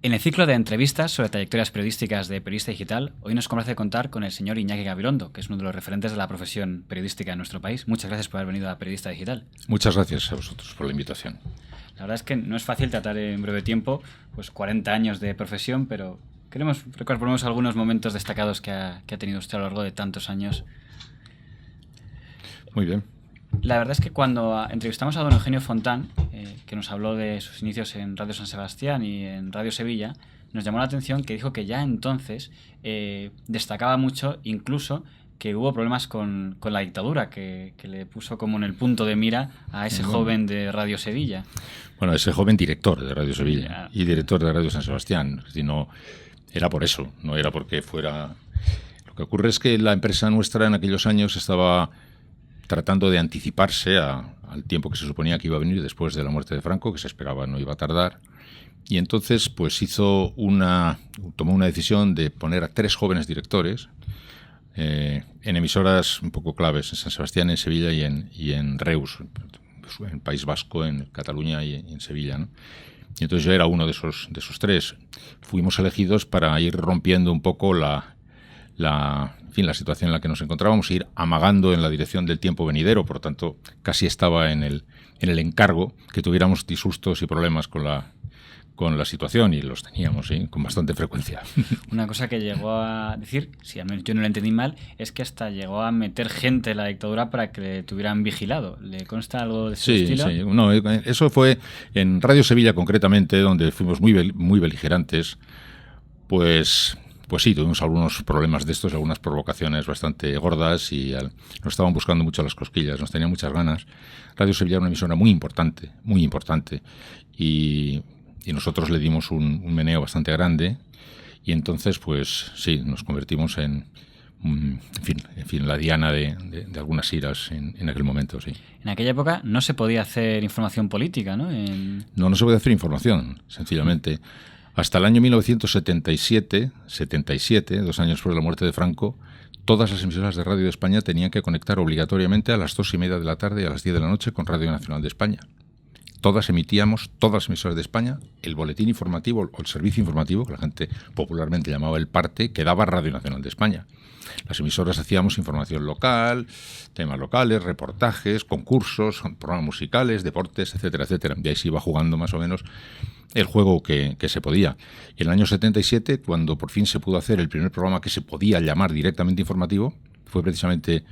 En el ciclo de entrevistas sobre trayectorias periodísticas de Periodista Digital, hoy nos complace contar con el señor Iñaki Gabilondo, que es uno de los referentes de la profesión periodística en nuestro país. Muchas gracias por haber venido a Periodista Digital. Muchas gracias a vosotros por la invitación. La verdad es que no es fácil tratar en breve tiempo pues 40 años de profesión, pero queremos recordar por lo menos algunos momentos destacados que ha tenido usted a lo largo de tantos años. Muy bien. La verdad es que cuando entrevistamos a don Eugenio Fontán, que nos habló de sus inicios en Radio San Sebastián y en Radio Sevilla, nos llamó la atención que dijo que ya entonces destacaba mucho, incluso que hubo problemas con la dictadura, que le puso como en el punto de mira a ese joven de Radio Sevilla. Bueno, ese joven director de Radio Sevilla y director de Radio San Sebastián. Es decir, no era por eso, no era porque fuera... Lo que ocurre es que la empresa nuestra en aquellos años estaba tratando de anticiparse al tiempo que se suponía que iba a venir después de la muerte de Franco, que se esperaba no iba a tardar. Y entonces pues tomó una decisión de poner a 3 jóvenes directores en emisoras un poco claves, en San Sebastián, en Sevilla y en Reus, en el País Vasco, en Cataluña y en Sevilla, ¿no? Y entonces yo era uno de esos 3. Fuimos elegidos para ir rompiendo un poco la situación en la que nos encontrábamos, ir amagando en la dirección del tiempo venidero. Por tanto, casi estaba en el encargo que tuviéramos disgustos y problemas con la situación, y los teníamos, ¿sí?, con bastante frecuencia. Una cosa que llegó a decir, si al menos yo no lo entendí mal, es que hasta llegó a meter gente en la dictadura para que le tuvieran vigilado. ¿Le consta algo de ese estilo? Sí. No, eso fue en Radio Sevilla concretamente, donde fuimos muy beligerantes. Pues sí, tuvimos algunos problemas de estos, algunas provocaciones bastante gordas, y nos estaban buscando mucho las cosquillas, nos tenían muchas ganas. Radio Sevilla era una emisora muy importante, y nosotros le dimos un meneo bastante grande, y entonces pues sí, nos convertimos en la diana de algunas iras en aquel momento, sí. En aquella época no se podía hacer información política, ¿no? No se podía hacer información, sencillamente. Hasta el año 1977, 2 años después de la muerte de Franco, todas las emisoras de Radio de España tenían que conectar obligatoriamente a las 2:30 de la tarde y a las 10 de la noche con Radio Nacional de España. Todas las emisoras de España, el boletín informativo o el servicio informativo, que la gente popularmente llamaba el parte, que daba Radio Nacional de España. Las emisoras hacíamos información local, temas locales, reportajes, concursos, programas musicales, deportes, etcétera, etcétera. Y ahí se iba jugando más o menos el juego que se podía. Y en el año 77, cuando por fin se pudo hacer el primer programa que se podía llamar directamente informativo, fue precisamente,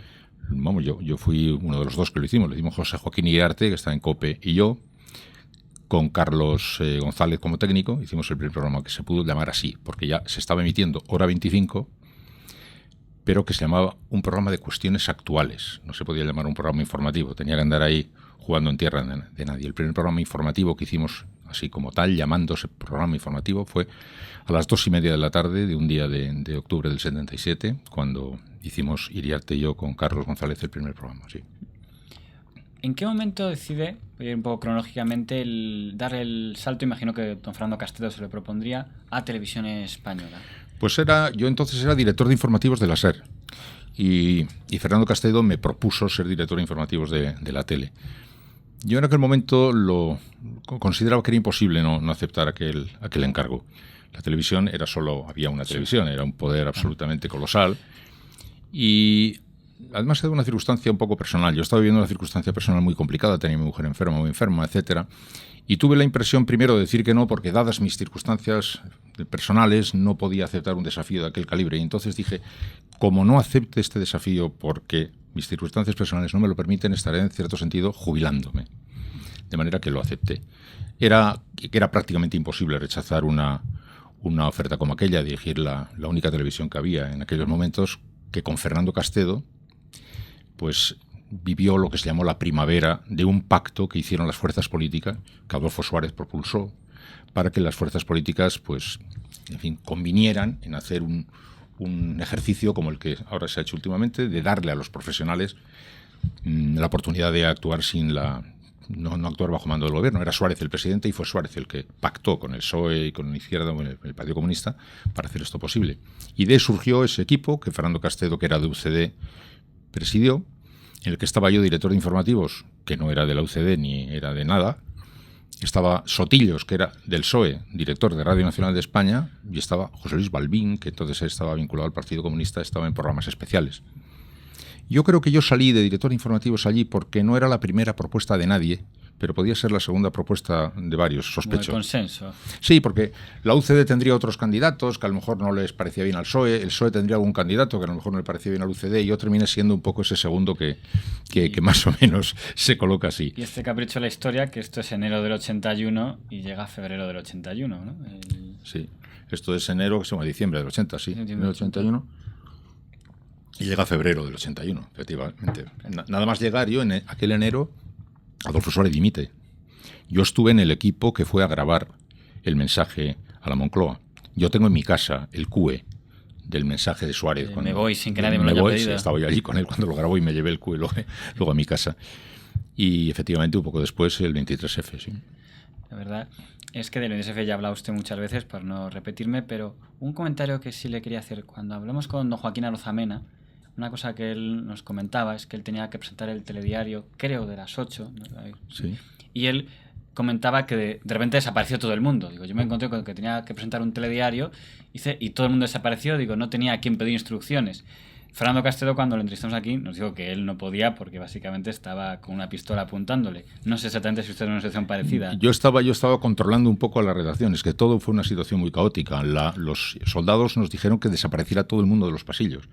yo fui uno de los 2 que lo hicimos José Joaquín Iriarte, que está en COPE, y yo, con Carlos González como técnico, hicimos el primer programa que se pudo llamar así, porque ya se estaba emitiendo Hora 25, pero que se llamaba un programa de cuestiones actuales. No se podía llamar un programa informativo, tenía que andar ahí jugando en tierra de nadie. El primer programa informativo que hicimos así como tal, llamándose programa informativo, fue a las 2:30 de la tarde de un día de octubre del 77, cuando hicimos Iriarte y yo con Carlos González el primer programa, sí. ¿En qué momento decide, voy a ir un poco cronológicamente, dar el salto, imagino que don Fernando Castedo se lo propondría, a Televisión Española? Pues yo entonces era director de informativos de la SER, y Fernando Castedo me propuso ser director de informativos de la tele. Yo en aquel momento lo consideraba que era imposible no aceptar aquel encargo. La televisión había una televisión, era un poder absolutamente colosal, y además era una circunstancia un poco personal. Yo estaba viviendo una circunstancia personal muy complicada, tenía a mi mujer muy enferma, etcétera, y tuve la impresión primero de decir que no, porque dadas mis circunstancias personales no podía aceptar un desafío de aquel calibre, y entonces dije, como no acepte este desafío porque mis circunstancias personales no me lo permiten, estaré en cierto sentido jubilándome. De manera que lo acepté. Era prácticamente imposible rechazar una oferta como aquella, dirigir la única televisión que había en aquellos momentos, que con Fernando Castedo pues vivió lo que se llamó la primavera de un pacto que hicieron las fuerzas políticas, que Adolfo Suárez propulsó, para que las fuerzas políticas pues, en fin, convinieran en hacer un ejercicio como el que ahora se ha hecho últimamente, de darle a los profesionales la oportunidad de actuar no actuar bajo mando del gobierno. Era Suárez el presidente, y fue Suárez el que pactó con el PSOE y con la izquierda, con el Partido Comunista, para hacer esto posible. Y de ahí surgió ese equipo que Fernando Castedo, que era de UCD, presidió, en el que estaba yo director de informativos, que no era de la UCD ni era de nada, estaba Sotillos, que era del PSOE, director de Radio Nacional de España, y estaba José Luis Balbín, que entonces estaba vinculado al Partido Comunista, estaba en programas especiales. Yo creo que yo salí de director de informativos allí porque no era la primera propuesta de nadie, pero podía ser la segunda propuesta de varios, sospecho. El consenso. Sí, porque la UCD tendría otros candidatos que a lo mejor no les parecía bien al PSOE, el PSOE tendría algún candidato que a lo mejor no le parecía bien al UCD, y yo terminé siendo un poco ese segundo que más o menos se coloca así. Y este capricho de la historia, que esto es enero del 81 y llega a febrero del 81, ¿no? Sí, esto es enero, que se llama diciembre del 80, sí, del 81. Y llega a febrero del 81, efectivamente. Nada más llegar yo en aquel enero, Adolfo Suárez dimite. Yo estuve en el equipo que fue a grabar el mensaje a la Moncloa. Yo tengo en mi casa el QE del mensaje de Suárez. Me voy sin que nadie me lo haya pedido. Estaba yo allí con él cuando lo grabó y me llevé el QE luego a mi casa. Y efectivamente un poco después el 23F, sí. La verdad es que del 23F ya ha hablado usted muchas veces, para no repetirme, pero un comentario que sí le quería hacer. Cuando hablamos con don Joaquín Arozamena, una cosa que él nos comentaba es que él tenía que presentar el telediario, creo, de las 8. Sí. Y él comentaba que de repente desapareció todo el mundo. Digo, yo me encontré con que tenía que presentar un telediario y todo el mundo desapareció. Digo, no tenía a quien pedir instrucciones. Fernando Castedo, cuando lo entrevistamos aquí, nos dijo que él no podía porque básicamente estaba con una pistola apuntándole. No sé exactamente si usted en una situación parecida. Yo estaba controlando un poco a la redacción. Es que todo fue una situación muy caótica. Los soldados nos dijeron que desapareciera todo el mundo de los pasillos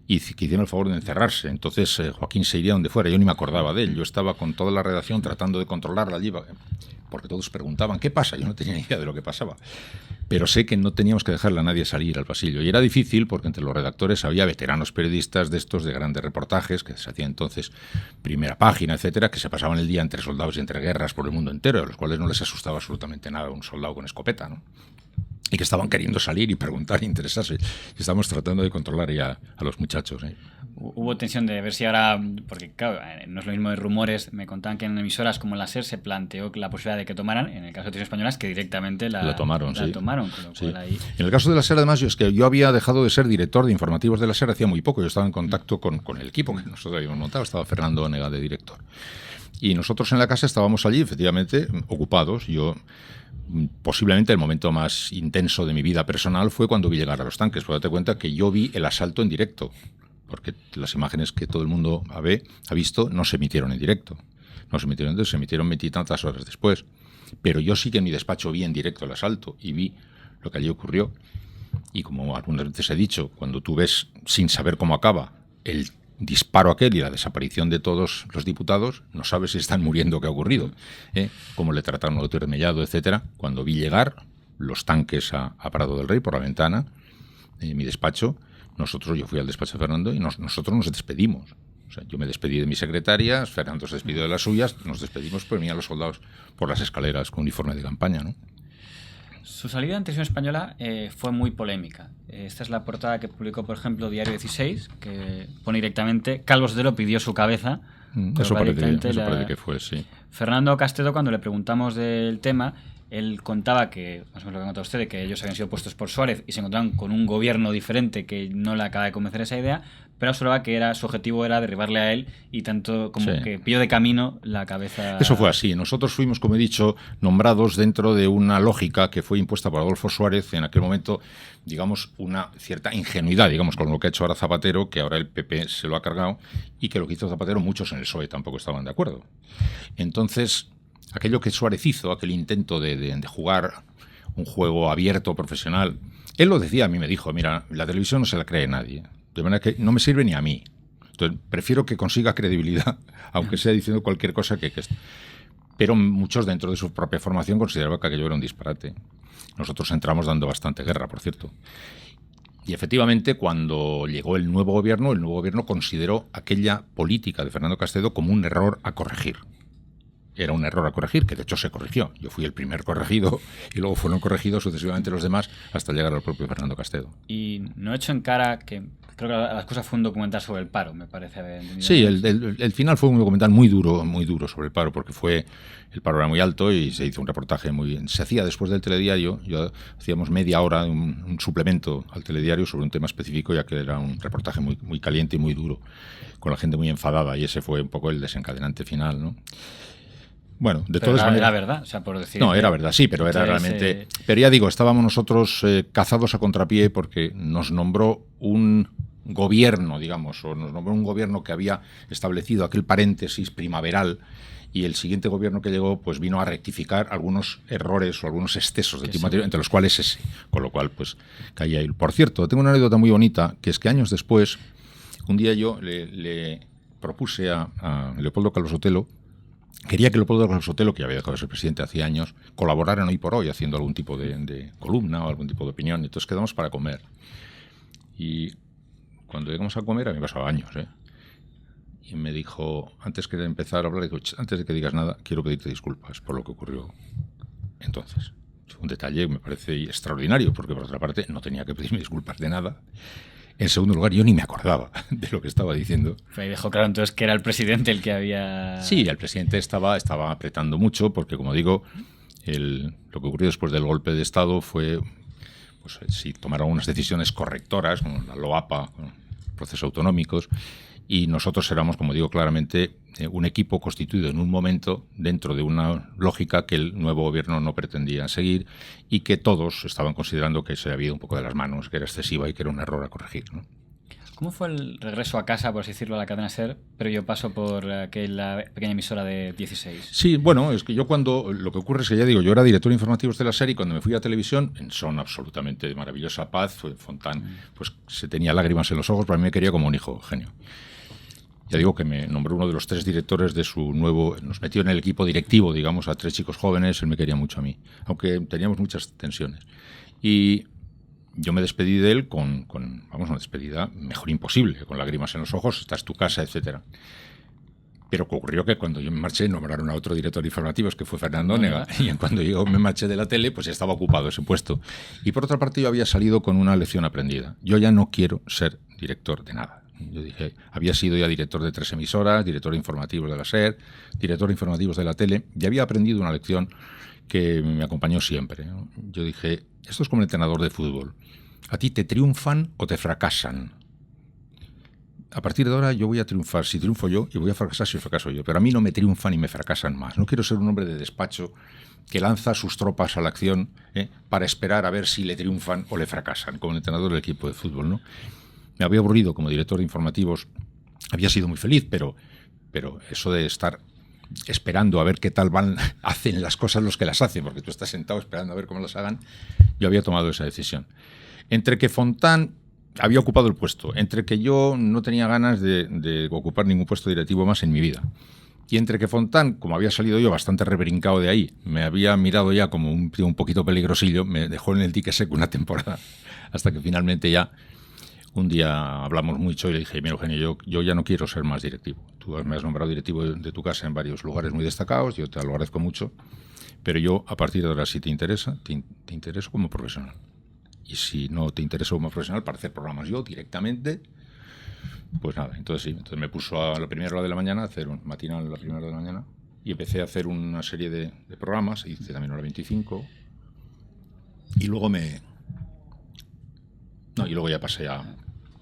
y que hicieron el favor de encerrarse. Entonces Joaquín se iría donde fuera. Yo ni me acordaba de él. Yo estaba con toda la redacción tratando de controlarla allí, porque todos preguntaban ¿qué pasa? Yo no tenía ni idea de lo que pasaba. Pero sé que no teníamos que dejarle a nadie salir al pasillo. Y era difícil porque entre los redactores había veteranos periodistas de estos de grandes reportajes, que se hacía entonces Primera Página, etcétera, que se pasaban el día entre soldados y entre guerras por el mundo entero, a los cuales no les asustaba absolutamente nada un soldado con escopeta, ¿no? Y que estaban queriendo salir y preguntar e interesarse. Y estamos tratando de controlar ya a los muchachos. Hubo tensión de ver si ahora, porque claro, no es lo mismo de rumores, me contaban que en emisoras como la SER se planteó la posibilidad de que tomaran, en el caso de Televisión Españolas, que directamente la tomaron. Con lo cual ahí... En el caso de la SER, además, es que yo había dejado de ser director de informativos de la SER hacía muy poco. Yo estaba en contacto con el equipo que nosotros habíamos montado, estaba Fernando Onega de director. Y nosotros en la casa estábamos allí, efectivamente, ocupados. Yo... Posiblemente el momento más intenso de mi vida personal fue cuando vi llegar a los tanques. Pues date cuenta que yo vi el asalto en directo, porque las imágenes que todo el mundo ha visto no se emitieron en directo. No se emitieron, entonces se emitieron 20 y tantas horas después. Pero yo sí que en mi despacho vi en directo el asalto y vi lo que allí ocurrió. Y como algunas veces he dicho, cuando tú ves, sin saber cómo acaba, el disparo aquel y la desaparición de todos los diputados, no sabes si están muriendo o qué ha ocurrido, cómo le trataron a Otero Mellado, etcétera. Cuando vi llegar los tanques a Prado del Rey por la ventana, en mi despacho, yo fui al despacho de Fernando y nosotros nos despedimos. O sea, yo me despedí de mis secretarias, Fernando se despidió de las suyas, nos despedimos, pero venían los soldados por las escaleras con uniforme de campaña, ¿no? Su salida en Televisión Española fue muy polémica. Esta es la portada que publicó, por ejemplo, Diario 16, que pone directamente Calvo Sotelo pidió su cabeza. Eso parece que fue, sí. Fernando Castedo, cuando le preguntamos del tema, él contaba que, más o menos lo que contaba usted, de que ellos habían sido puestos por Suárez y se encontraron con un gobierno diferente que no le acaba de convencer esa idea, pero aseguraba que su objetivo era derribarle a él y tanto como que pilló de camino la cabeza. Eso fue así. Nosotros fuimos, como he dicho, nombrados dentro de una lógica que fue impuesta por Adolfo Suárez en aquel momento, digamos, una cierta ingenuidad, digamos, con lo que ha hecho ahora Zapatero, que ahora el PP se lo ha cargado, y que lo que hizo Zapatero muchos en el PSOE tampoco estaban de acuerdo. Entonces, aquello que Suárez hizo, aquel intento de jugar un juego abierto, profesional, él lo decía, a mí me dijo, mira, la televisión no se la cree nadie, de manera que no me sirve ni a mí. Entonces, prefiero que consiga credibilidad, aunque sea diciendo cualquier cosa que... Pero muchos dentro de su propia formación consideraban que aquello era un disparate. Nosotros entramos dando bastante guerra, por cierto. Y efectivamente, cuando llegó el nuevo gobierno consideró aquella política de Fernando Castedo como un error a corregir. Era un error a corregir, que de hecho se corrigió. Yo fui el primer corregido y luego fueron corregidos sucesivamente los demás hasta llegar al propio Fernando Castedo. Y no he hecho en cara que creo que las cosas fue un documental sobre el paro, me parece haber entendido. Sí, el final fue un documental muy duro sobre el paro, porque el paro era muy alto y se hizo un reportaje se hacía después del telediario. Hacíamos media hora un suplemento al telediario sobre un tema específico, ya que era un reportaje muy, muy caliente y muy duro, con la gente muy enfadada, y ese fue un poco el desencadenante final, ¿no? Bueno, de Pero todas maneras... era verdad, o sea, por decir... No, era verdad, sí, pero era realmente... Pero ya digo, estábamos nosotros cazados a contrapié porque nos nombró un gobierno, digamos, o nos nombró un gobierno que había establecido aquel paréntesis primaveral, y el siguiente gobierno que llegó pues vino a rectificar algunos errores o algunos excesos de tipo anterior, entre los cuales ese, con lo cual pues caía ahí. Por cierto, tengo una anécdota muy bonita, que es que años después, un día yo le propuse a Leopoldo Calvo Sotelo, quería que Leopoldo Calvo Sotelo, que ya había dejado de ser presidente hace años, colaborara en Hoy por Hoy haciendo algún tipo de columna o algún tipo de opinión. Entonces quedamos para comer. Y cuando llegamos a comer, a mí me pasaba años, y me dijo, antes que empezar a hablar, digo, antes de que digas nada, quiero pedirte disculpas por lo que ocurrió entonces. Un detalle que me parece extraordinario, porque por otra parte no tenía que pedirme disculpas de nada. En segundo lugar, yo ni me acordaba de lo que estaba diciendo. Me dejó claro entonces que era el presidente el que había... Sí, el presidente estaba apretando mucho, porque como digo, lo que ocurrió después del golpe de Estado fue, pues sí, tomaron unas decisiones correctoras, con la LOAPA, con procesos autonómicos, y nosotros éramos, como digo claramente, un equipo constituido en un momento dentro de una lógica que el nuevo gobierno no pretendía seguir y que todos estaban considerando que se había ido un poco de las manos, que era excesiva y que era un error a corregir, ¿no? ¿Cómo fue el regreso a casa, por así decirlo, a la cadena SER, pero yo paso por aquella pequeña emisora de 16? Sí, bueno, es que yo lo que ocurre es que ya digo, yo era director de informativos de la SER y cuando me fui a televisión, en son absolutamente de maravillosa paz, Fontán pues se tenía lágrimas en los ojos, pero a mí me quería como un hijo, genio. Ya digo que me nombró uno de los 3 directores de su nuevo... Nos metió en el equipo directivo, digamos, a 3 chicos jóvenes. Él me quería mucho a mí, aunque teníamos muchas tensiones. Y yo me despedí de él con una despedida mejor imposible, con lágrimas en los ojos, esta es tu casa, etcétera. Pero ocurrió que cuando yo me marché nombraron a otro director de informativos, que fue Fernando Onega, y cuando yo me marché de la tele, pues ya estaba ocupado ese puesto. Y por otra parte yo había salido con una lección aprendida. Yo ya no quiero ser director de nada. Yo dije, había sido ya director de 3 emisoras, director de informativos de la SER, director de informativos de la tele, y había aprendido una lección que me acompañó siempre, ¿no? Yo dije, esto es como el entrenador de fútbol. A ti te triunfan o te fracasan. A partir de ahora yo voy a triunfar si triunfo yo y voy a fracasar si fracaso yo. Pero a mí no me triunfan ni me fracasan más. No quiero ser un hombre de despacho que lanza sus tropas a la acción para esperar a ver si le triunfan o le fracasan, como el entrenador del equipo de fútbol, ¿no? Me había aburrido como director de informativos, había sido muy feliz, pero eso de estar esperando a ver qué tal hacen las cosas los que las hacen, porque tú estás sentado esperando a ver cómo las hagan, yo había tomado esa decisión. Entre que Fontán había ocupado el puesto, entre que yo no tenía ganas de ocupar ningún puesto directivo más en mi vida, y entre que Fontán, como había salido yo bastante rebrincado de ahí, me había mirado ya como un tío un poquito peligrosillo, me dejó en el dique seco una temporada, hasta que finalmente ya un día hablamos mucho y le dije, mira Eugenio, yo ya no quiero ser más directivo. Tú me has nombrado directivo de tu casa en varios lugares muy destacados, yo te lo agradezco mucho, pero yo a partir de ahora, si te interesa, te intereso como profesional. Y si no te intereso como profesional para hacer programas yo directamente, pues nada, entonces sí. Entonces me puso a la primera hora de la mañana, a hacer un matinal a la primera hora de la mañana, y empecé a hacer una serie de programas, hice también hora 25, y luego luego ya pasé a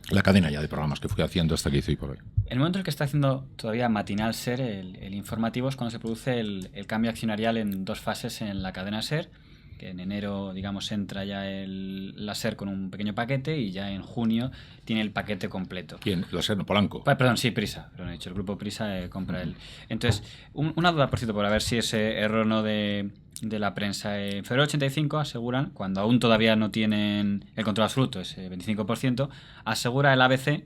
la cadena ya de programas que fui haciendo hasta que hice Hoy por Hoy. El momento en el que está haciendo todavía matinal SER, el informativo, es cuando se produce el cambio accionarial en 2 fases en la cadena SER, que en enero, digamos, entra ya la SER con un pequeño paquete y ya en junio tiene el paquete completo. ¿Quién? La SER, no, Polanco. Perdón, sí, Prisa. Pero he dicho, el grupo Prisa compra él. Entonces, una duda, por cierto, por ver si ese error no de la prensa. En febrero del 85 aseguran, cuando aún todavía no tienen el control absoluto, ese 25%, asegura el ABC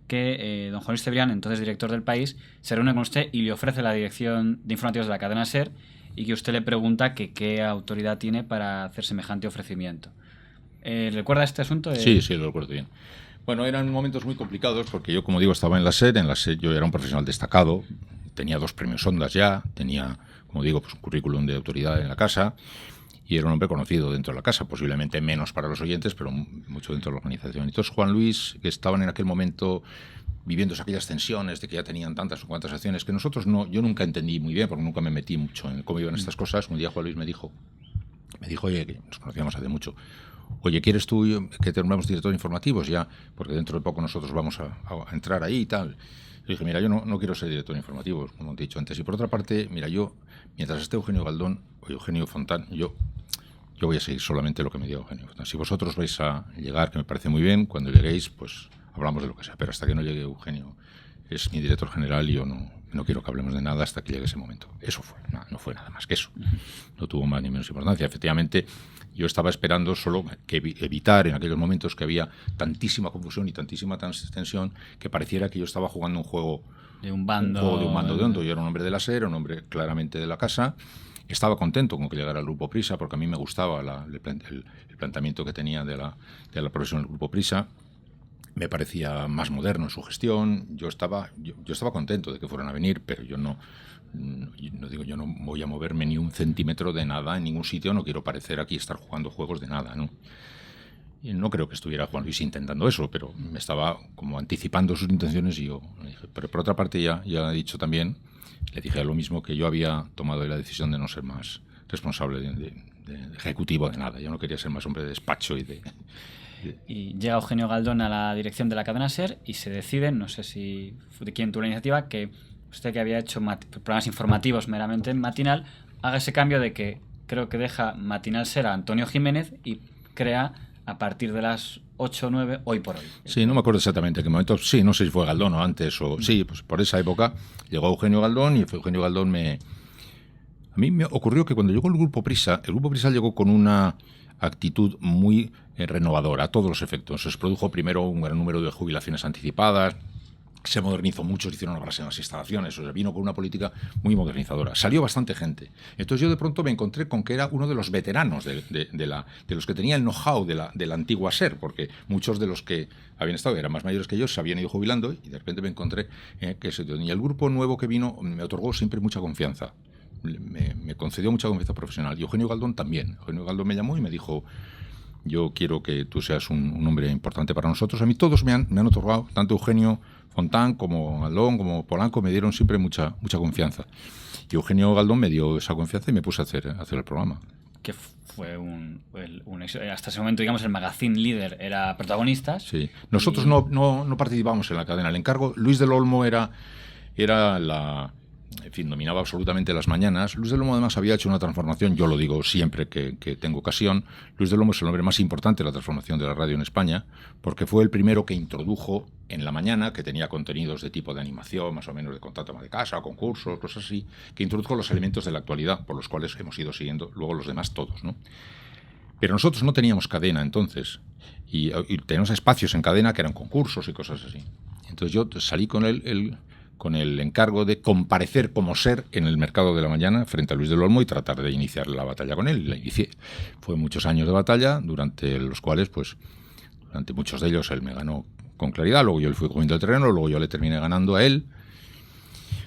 que don Juan Luis Cebrián, entonces director del País, se reúne con usted y le ofrece la dirección de informativos de la cadena SER y que usted le pregunta que qué autoridad tiene para hacer semejante ofrecimiento. ¿Recuerda este asunto? Sí, lo recuerdo bien. Bueno, eran momentos muy complicados porque yo, como digo, estaba en la SER yo era un profesional destacado, tenía 2 premios Ondas ya, tenía, como digo, pues un currículum de autoridad en la casa y era un hombre conocido dentro de la casa, posiblemente menos para los oyentes, pero mucho dentro de la organización. Entonces Juan Luis, que estaban en aquel momento viviendo aquellas tensiones de que ya tenían tantas o cuantas acciones que yo nunca entendí muy bien porque nunca me metí mucho en cómo iban estas cosas. Un día Juan Luis me dijo, oye, que nos conocíamos hace mucho, oye, ¿quieres tú que te nombramos director de informativos ya? Porque dentro de poco nosotros vamos a entrar ahí y tal. Le dije, mira, yo no quiero ser director de informativos, como te he dicho antes. Y por otra parte, mira, yo, mientras esté Eugenio Galdón o Eugenio Fontán, yo voy a seguir solamente lo que me diga Eugenio Fontán. Si vosotros vais a llegar, que me parece muy bien, cuando lleguéis, pues hablamos de lo que sea. Pero hasta que no llegue Eugenio, es mi director general y yo no quiero que hablemos de nada hasta que llegue ese momento. Eso fue, no fue nada más que eso. No tuvo más ni menos importancia. Efectivamente, yo estaba esperando solo que evitar en aquellos momentos que había tantísima confusión y tantísima tensión que pareciera que yo estaba jugando un juego de un bando, de hondo. Yo era un hombre de la SER, un hombre claramente de la casa. Estaba contento con que llegara el Grupo Prisa porque a mí me gustaba el planteamiento que tenía de la profesión del Grupo Prisa. Me parecía más moderno en su gestión. Yo estaba contento de que fueran a venir, pero yo no voy a moverme ni un centímetro de nada en ningún sitio. No quiero parecer aquí estar jugando juegos de nada, ¿no? Y no creo que estuviera Juan Luis intentando eso, pero me estaba como anticipando sus intenciones y yo dije. Pero por otra parte ya he dicho también, le dije lo mismo, que yo había tomado la decisión de no ser más responsable de ejecutivo de nada. Yo no quería ser más hombre de despacho Y llega Eugenio Galdón a la dirección de la cadena SER y se deciden, no sé si de quién tuvo la iniciativa, que usted, que había hecho programas informativos meramente en matinal, haga ese cambio de que creo que deja Matinal SER a Antonio Jiménez y crea a partir de las 8 o 9 Hoy por Hoy. Sí, no me acuerdo exactamente en qué momento. Sí, no sé si fue Galdón o antes. Sí, pues por esa época llegó Eugenio Galdón y Eugenio Galdón a mí me ocurrió que cuando llegó el Grupo Prisa llegó con una actitud muy renovadora a todos los efectos. Se produjo primero un gran número de jubilaciones anticipadas, se modernizó mucho, se hicieron obras en las instalaciones, o sea, vino con una política muy modernizadora. Salió bastante gente. Entonces yo de pronto me encontré con que era uno de los veteranos de los que tenía el know-how de la antigua SER, porque muchos de los que habían estado eran más mayores que yo, se habían ido jubilando, y de repente me encontré que se tenía. El grupo nuevo que vino me otorgó siempre mucha confianza. Me concedió mucha confianza profesional. Y Eugenio Galdón también. Eugenio Galdón me llamó y me dijo: yo quiero que tú seas un hombre importante para nosotros. A mí todos me han otorgado, tanto Eugenio Fontán como Galdón, como Polanco, me dieron siempre mucha confianza. Y Eugenio Galdón me dio esa confianza y me puse a hacer el programa. Que fue un éxito. Hasta ese momento, digamos, el magazine líder era protagonistas. Sí. Nosotros no participábamos en la cadena. El encargo, Luis del Olmo era en fin, dominaba absolutamente las mañanas. Luis del Olmo además había hecho una transformación, yo lo digo siempre que tengo ocasión. Luis del Olmo es el hombre más importante de la transformación de la radio en España, porque fue el primero que introdujo en la mañana, que tenía contenidos de tipo de animación, más o menos de contacto ama de casa, concursos, cosas así, que introdujo los elementos de la actualidad, por los cuales hemos ido siguiendo luego los demás todos, ¿no? Pero nosotros no teníamos cadena entonces, y teníamos espacios en cadena que eran concursos y cosas así. Entonces yo salí con el encargo de comparecer como SER en el mercado de la mañana frente a Luis del Olmo y tratar de iniciar la batalla con él. La inicié. Fue muchos años de batalla, durante los cuales, pues, durante muchos de ellos él me ganó con claridad, luego yo le fui cogiendo el terreno, luego yo le terminé ganando a él.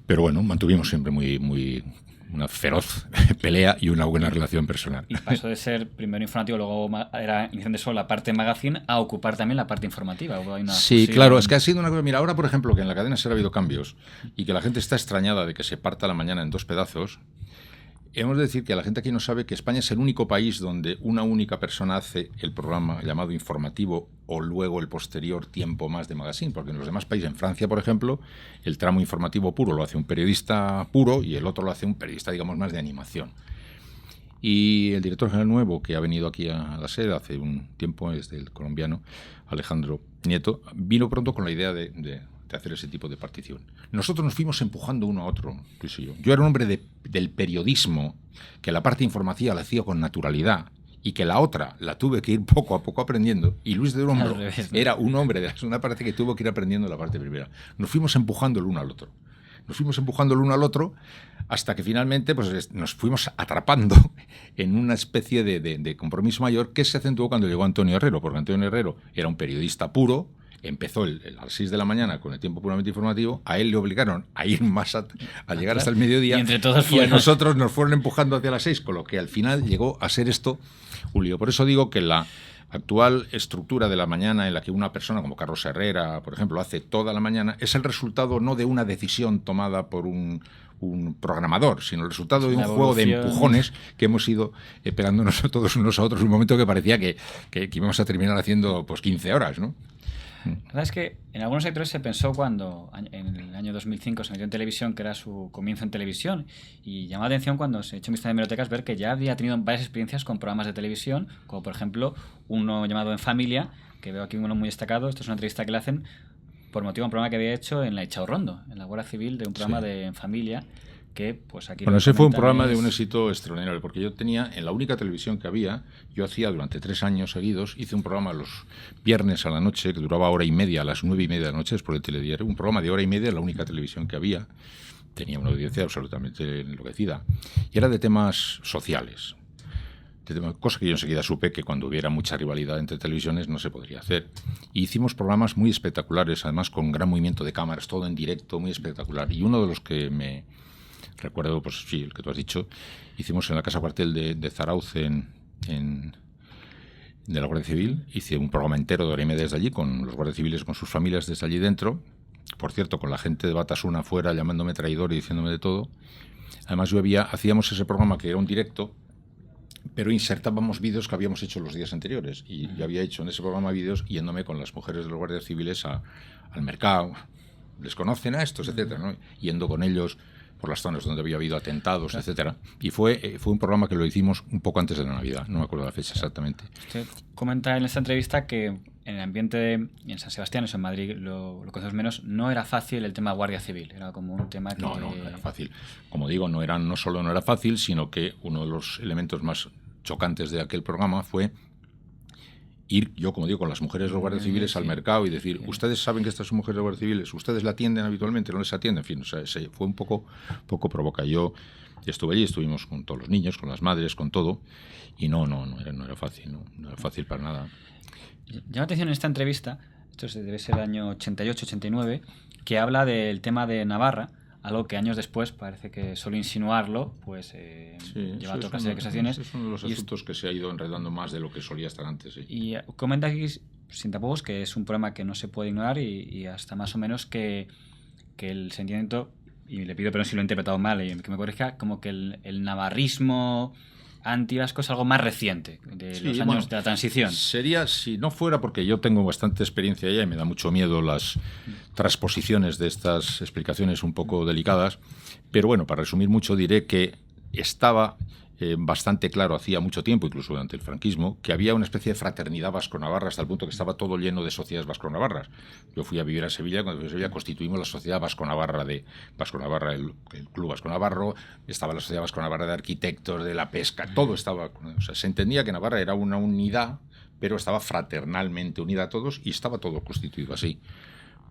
Pero bueno, mantuvimos siempre una feroz pelea y una buena relación personal. Y pasó de ser primero informativo, luego era inicialmente solo la parte magazine, a ocupar también la parte informativa. Sí, claro, es que ha sido una cosa. Mira, ahora por ejemplo, que en la cadena SER ha habido cambios y que la gente está extrañada de que se parta la mañana en dos pedazos. Hemos de decir que la gente aquí no sabe que España es el único país donde una única persona hace el programa llamado informativo o luego el posterior tiempo más de magazine, porque en los demás países, en Francia, por ejemplo, el tramo informativo puro lo hace un periodista puro y el otro lo hace un periodista, digamos, más de animación. Y el director general nuevo, que ha venido aquí a la SER hace un tiempo, es del colombiano Alejandro Nieto, vino pronto con la idea de hacer ese tipo de partición. Nosotros nos fuimos empujando uno a otro, Luis y yo. Yo era un hombre del periodismo, que la parte informativa la hacía con naturalidad y que la otra la tuve que ir poco a poco aprendiendo, y Luis del Olmo era un hombre de la segunda parte que tuvo que ir aprendiendo la parte primera. Nos fuimos empujando el uno al otro. Hasta que finalmente pues, nos fuimos atrapando en una especie de compromiso mayor que se acentuó cuando llegó Antonio Herrero, porque Antonio Herrero era un periodista puro. Empezó a las 6 de la mañana con el tiempo puramente informativo. A él le obligaron a ir más a llegar hasta el mediodía. Y entre todos y a nosotros nos fueron empujando hacia las 6, con lo que al final llegó a ser esto un lío. Por eso digo que la actual estructura de la mañana, en la que una persona como Carlos Herrera, por ejemplo, hace toda la mañana, es el resultado no de una decisión tomada por un programador, sino el resultado de un juego de empujones que hemos ido pegándonos todos unos a otros, un momento que parecía que íbamos a terminar haciendo pues 15 horas, ¿no? La verdad es que en algunos sectores se pensó cuando en el año 2005 se metió en televisión, que era su comienzo en televisión, y llamó la atención cuando se echó en vista de hemerotecas ver que ya había tenido varias experiencias con programas de televisión, como por ejemplo uno llamado En Familia, que veo aquí uno muy destacado. Esto es una entrevista que le hacen por motivo de un programa que había hecho en la Echaurrondo, en la Guardia Civil, de un programa de En Familia, que pues aquí... Bueno, ese fue un programa de un éxito extraordinario, porque yo tenía, en la única televisión que había, yo hacía durante 3 años seguidos, hice un programa los viernes a la noche, que duraba hora y media, a las 9:30 de la noche, después del telediario, un programa de hora y media, la única televisión que había, tenía una audiencia absolutamente enloquecida, y era de temas sociales. Cosa que yo enseguida supe que cuando hubiera mucha rivalidad entre televisiones no se podría hacer. Y hicimos programas muy espectaculares, además con gran movimiento de cámaras, todo en directo, muy espectacular. Y uno de los que me recuerdo, pues sí, el que tú has dicho, hicimos en la Casa Cuartel de Zarauz, de la Guardia Civil. Hice un programa entero de hora y media desde allí, con los guardias civiles, con sus familias desde allí dentro. Por cierto, con la gente de Batasuna afuera, llamándome traidor y diciéndome de todo. Además, hacíamos ese programa que era un directo, pero insertábamos vídeos que habíamos hecho los días anteriores. Y yo había hecho en ese programa vídeos yéndome con las mujeres de los guardias civiles al mercado. Les conocen a estos, etcétera, ¿no? Yendo con ellos por las zonas donde había habido atentados, etcétera. Y fue un programa que lo hicimos un poco antes de la Navidad, no me acuerdo la fecha exactamente. Usted comenta en esta entrevista que en el ambiente en San Sebastián, eso en Madrid lo conocemos menos, no era fácil el tema Guardia Civil, era como un tema que... No era fácil. Como digo, no solo no era fácil, sino que uno de los elementos más chocantes de aquel programa fue ir, yo como digo, con las mujeres de los guardias civiles al mercado y decir, ustedes saben que estas son mujeres de los guardias civiles, ustedes la atienden habitualmente, no les atienden, en fin, o sea, fue un poco provoca. Yo estuve allí, estuvimos con todos los niños, con las madres, con todo, y no era fácil, no era fácil para nada. Llama la atención en esta entrevista, esto debe ser el año 88-89, que habla del tema de Navarra, algo que años después parece que solo insinuarlo pues lleva a otra clase de acusaciones. Es uno de los asuntos que se ha ido enredando más de lo que solía estar antes. Sí. Y comenta aquí, sin tapujos, que es un problema que no se puede ignorar y hasta más o menos que el sentimiento, y le pido perdón si lo he interpretado mal y que me corrija, como que el navarrismo antivasco es algo más reciente, de los años de la transición. Sería, si no fuera, porque yo tengo bastante experiencia ya y me da mucho miedo las transposiciones de estas explicaciones un poco delicadas, pero bueno, para resumir mucho diré que estaba bastante claro hacía mucho tiempo, incluso durante el franquismo, que había una especie de fraternidad vasco-navarra hasta el punto que estaba todo lleno de sociedades vasco-navarras. Yo fui a vivir a Sevilla, cuando fui a Sevilla constituimos la sociedad vasco-navarra el Club Vasco-Navarro, estaba la sociedad vasco-navarra de arquitectos, de la pesca, todo estaba, o sea, se entendía que Navarra era una unidad, pero estaba fraternalmente unida a todos y estaba todo constituido así.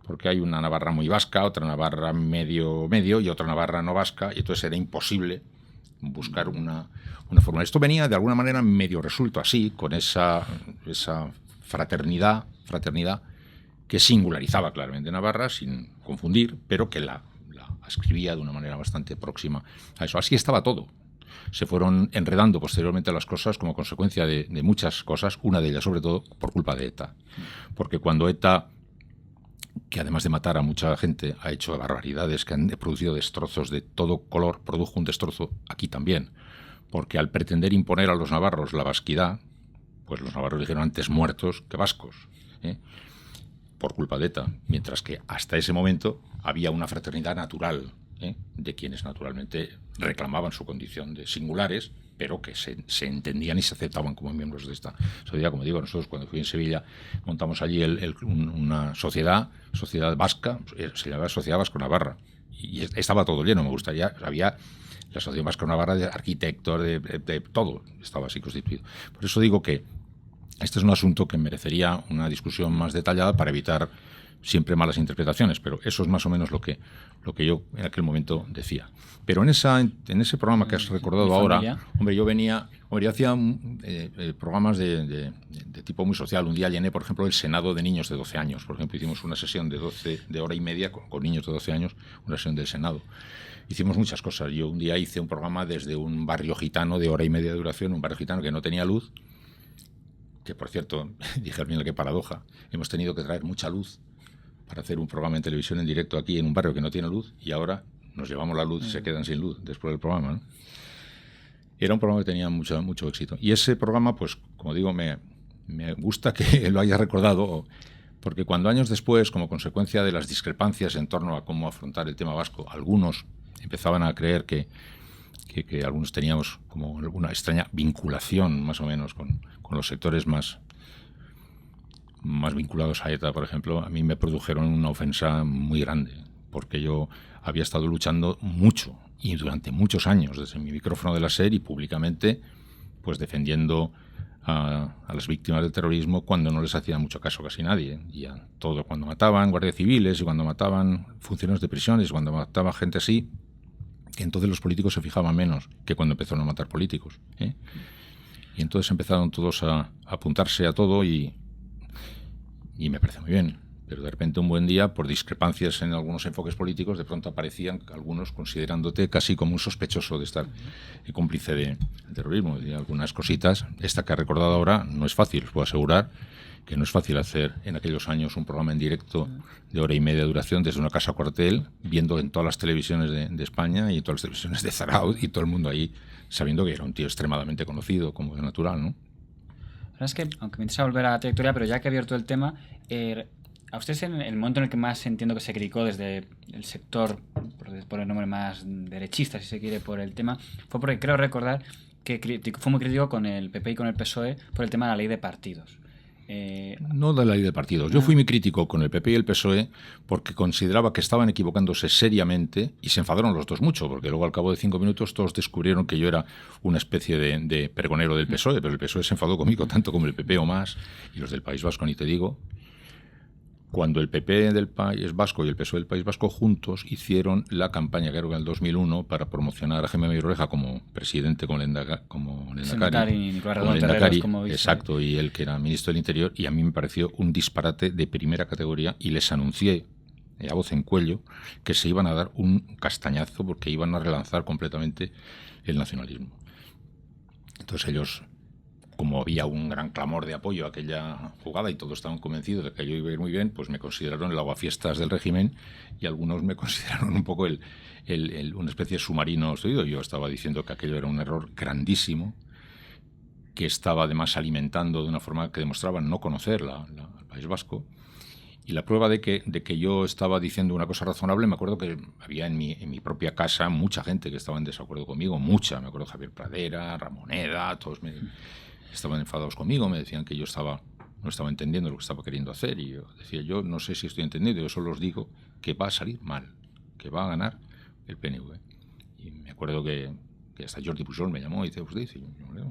Porque hay una Navarra muy vasca, otra Navarra medio y otra Navarra no vasca, y entonces era imposible buscar una fórmula. Esto venía de alguna manera medio resuelto así, con esa fraternidad que singularizaba claramente Navarra, sin confundir, pero que la ascribía de una manera bastante próxima a eso. Así estaba todo. Se fueron enredando posteriormente las cosas como consecuencia de muchas cosas, una de ellas sobre todo por culpa de ETA. Porque cuando ETA, que además de matar a mucha gente, ha hecho barbaridades, que han producido destrozos de todo color, produjo un destrozo aquí también. Porque al pretender imponer a los navarros la vasquidad, pues los navarros dijeron antes muertos que vascos, por culpa de ETA. Mientras que hasta ese momento había una fraternidad natural, de quienes naturalmente reclamaban su condición de singulares, pero que se entendían y se aceptaban como miembros de esta sociedad. Como digo, nosotros cuando fui en Sevilla montamos allí una sociedad vasca, se llamaba Sociedad Vasco-Navarra, y estaba todo lleno. Me gustaría, había la Sociedad Vasco-Navarra de arquitectos, de todo, estaba así constituido. Por eso digo que este es un asunto que merecería una discusión más detallada para evitar siempre malas interpretaciones, pero eso es más o menos lo que yo en aquel momento decía. Pero en ese programa que has recordado ahora, yo hacía programas de tipo muy social. Un día llené, por ejemplo, el Senado de niños de 12 años. Por ejemplo, hicimos una sesión de hora y media con niños de 12 años, una sesión del Senado. Hicimos muchas cosas. Yo un día hice un programa desde un barrio gitano de hora y media de duración, un barrio gitano que no tenía luz, que por cierto, dije al final qué paradoja, hemos tenido que traer mucha luz para hacer un programa en televisión en directo aquí en un barrio que no tiene luz, y ahora nos llevamos la luz y se quedan sin luz después del programa, ¿no? Era un programa que tenía mucho éxito. Y ese programa, pues, como digo, me gusta que lo haya recordado, Porque cuando años después, como consecuencia de las discrepancias en torno a cómo afrontar el tema vasco, algunos empezaban a creer que algunos teníamos como una extraña vinculación, más o menos, con los sectores más vinculados a ETA, por ejemplo, a mí me produjeron una ofensa muy grande, porque yo había estado luchando mucho y durante muchos años, desde mi micrófono de la SER y públicamente, pues defendiendo a las víctimas del terrorismo cuando no les hacía mucho caso casi nadie. Y a todo, cuando mataban guardias civiles y cuando mataban funcionarios de prisiones, cuando mataban gente así, que entonces los políticos se fijaban menos que cuando empezaron a matar políticos, ¿eh? Y entonces empezaron todos a apuntarse a todo y me parece muy bien. Pero de repente un buen día, por discrepancias en algunos enfoques políticos, de pronto aparecían algunos considerándote casi como un sospechoso de estar cómplice de terrorismo. Y algunas cositas, esta que ha recordado ahora, no es fácil, os puedo asegurar que no es fácil hacer en aquellos años un programa en directo de hora y media de duración desde una casa cuartel, viendo en todas las televisiones de España y en todas las televisiones de Zarauz y todo el mundo ahí, sabiendo que era un tío extremadamente conocido, como de natural, ¿no? La verdad es que, aunque me interesa volver a la trayectoria, pero ya que he abierto el tema, a ustedes en el momento en el que más entiendo que se criticó desde el sector, por el nombre más derechista, si se quiere, por el tema, fue porque creo recordar que fue muy crítico con el PP y con el PSOE por el tema de la ley de partidos. No de la ley de partidos. Yo fui muy crítico con el PP y el PSOE porque consideraba que estaban equivocándose seriamente y se enfadaron los dos mucho, porque luego al cabo de 5 minutos todos descubrieron que yo era una especie de pregonero del PSOE, pero el PSOE se enfadó conmigo tanto como el PP o más, y los del País Vasco ni te digo. Cuando el PP del País Vasco y el PSOE del País Vasco juntos hicieron la campaña, creo que en el 2001, para promocionar a Jaime Mayor-Oreja como presidente, como Lehendakari, exacto, y él que era ministro del Interior, y a mí me pareció un disparate de primera categoría, y les anuncié a voz en cuello que se iban a dar un castañazo porque iban a relanzar completamente el nacionalismo. Entonces ellos, como había un gran clamor de apoyo a aquella jugada y todos estaban convencidos de que yo iba a ir muy bien, pues me consideraron el aguafiestas del régimen y algunos me consideraron un poco una especie de submarino oído. Yo estaba diciendo que aquello era un error grandísimo, que estaba además alimentando de una forma que demostraba no conocer al País Vasco. Y la prueba de que yo estaba diciendo una cosa razonable, me acuerdo que había en mi propia casa mucha gente que estaba en desacuerdo conmigo, me acuerdo Javier Pradera, Ramoneda, todos estaban enfadados conmigo, me decían que yo no estaba entendiendo lo que estaba queriendo hacer, y yo decía, yo no sé si estoy entendiendo, yo solo os digo que va a salir mal, que va a ganar el PNV. Y me acuerdo que hasta Jordi Pujol me llamó y dice, usted dice,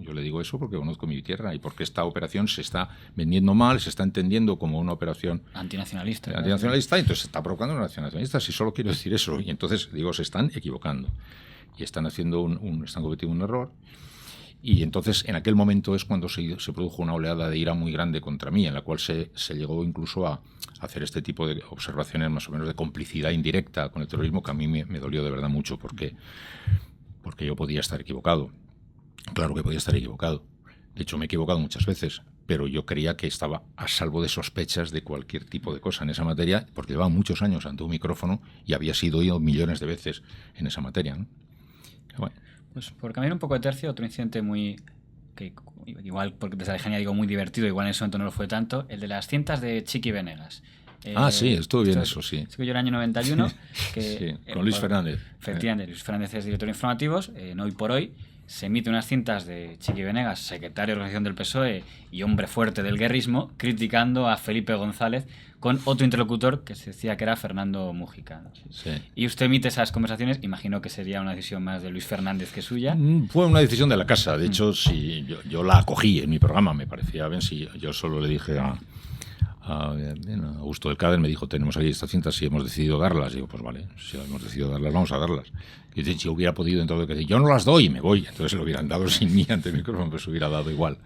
yo le digo eso porque conozco mi tierra y porque esta operación se está vendiendo mal, se está entendido como una operación antinacionalista, y entonces se está provocando una nacionalista, si solo quiero decir eso. Y entonces digo, se están equivocando y están haciendo están cometiendo un error. Y entonces en aquel momento es cuando se produjo una oleada de ira muy grande contra mí, en la cual se llegó incluso a hacer este tipo de observaciones más o menos de complicidad indirecta con el terrorismo, que a mí me dolió de verdad mucho porque yo podía estar equivocado. Claro que podía estar equivocado. De hecho, me he equivocado muchas veces, pero yo creía que estaba a salvo de sospechas de cualquier tipo de cosa en esa materia, porque llevaba muchos años ante un micrófono y había sido oído millones de veces en esa materia, ¿no? Bueno. Pues por cambiar un poco de tercio, otro incidente que igual porque desde la lejanía digo muy divertido, igual en ese momento no lo fue tanto, el de las cintas de Chiqui Venegas. Sí, estuvo bien eso, sí. Yo en el año 91. Sí, con Luis Fernández. Efectivamente, Luis Fernández es director de informativos. Hoy por hoy se emite unas cintas de Chiqui Venegas, secretario de organización del PSOE y hombre fuerte del guerrismo, criticando a Felipe González con otro interlocutor que se decía que era Fernando Mújica. Sí. Y usted emite esas conversaciones, imagino que sería una decisión más de Luis Fernández que suya. Fue una decisión de la casa, de hecho, si yo la acogí en mi programa, me parecía bien, si yo solo le dije a Augusto del Cader, me dijo, tenemos aquí estas cintas, si hemos decidido darlas. Digo, pues vale, si hemos decidido darlas, vamos a darlas. Y dice, si hubiera podido, entonces, que yo no las doy y me voy. Entonces lo hubieran dado sin mí ante el micrófono, pues hubiera dado igual.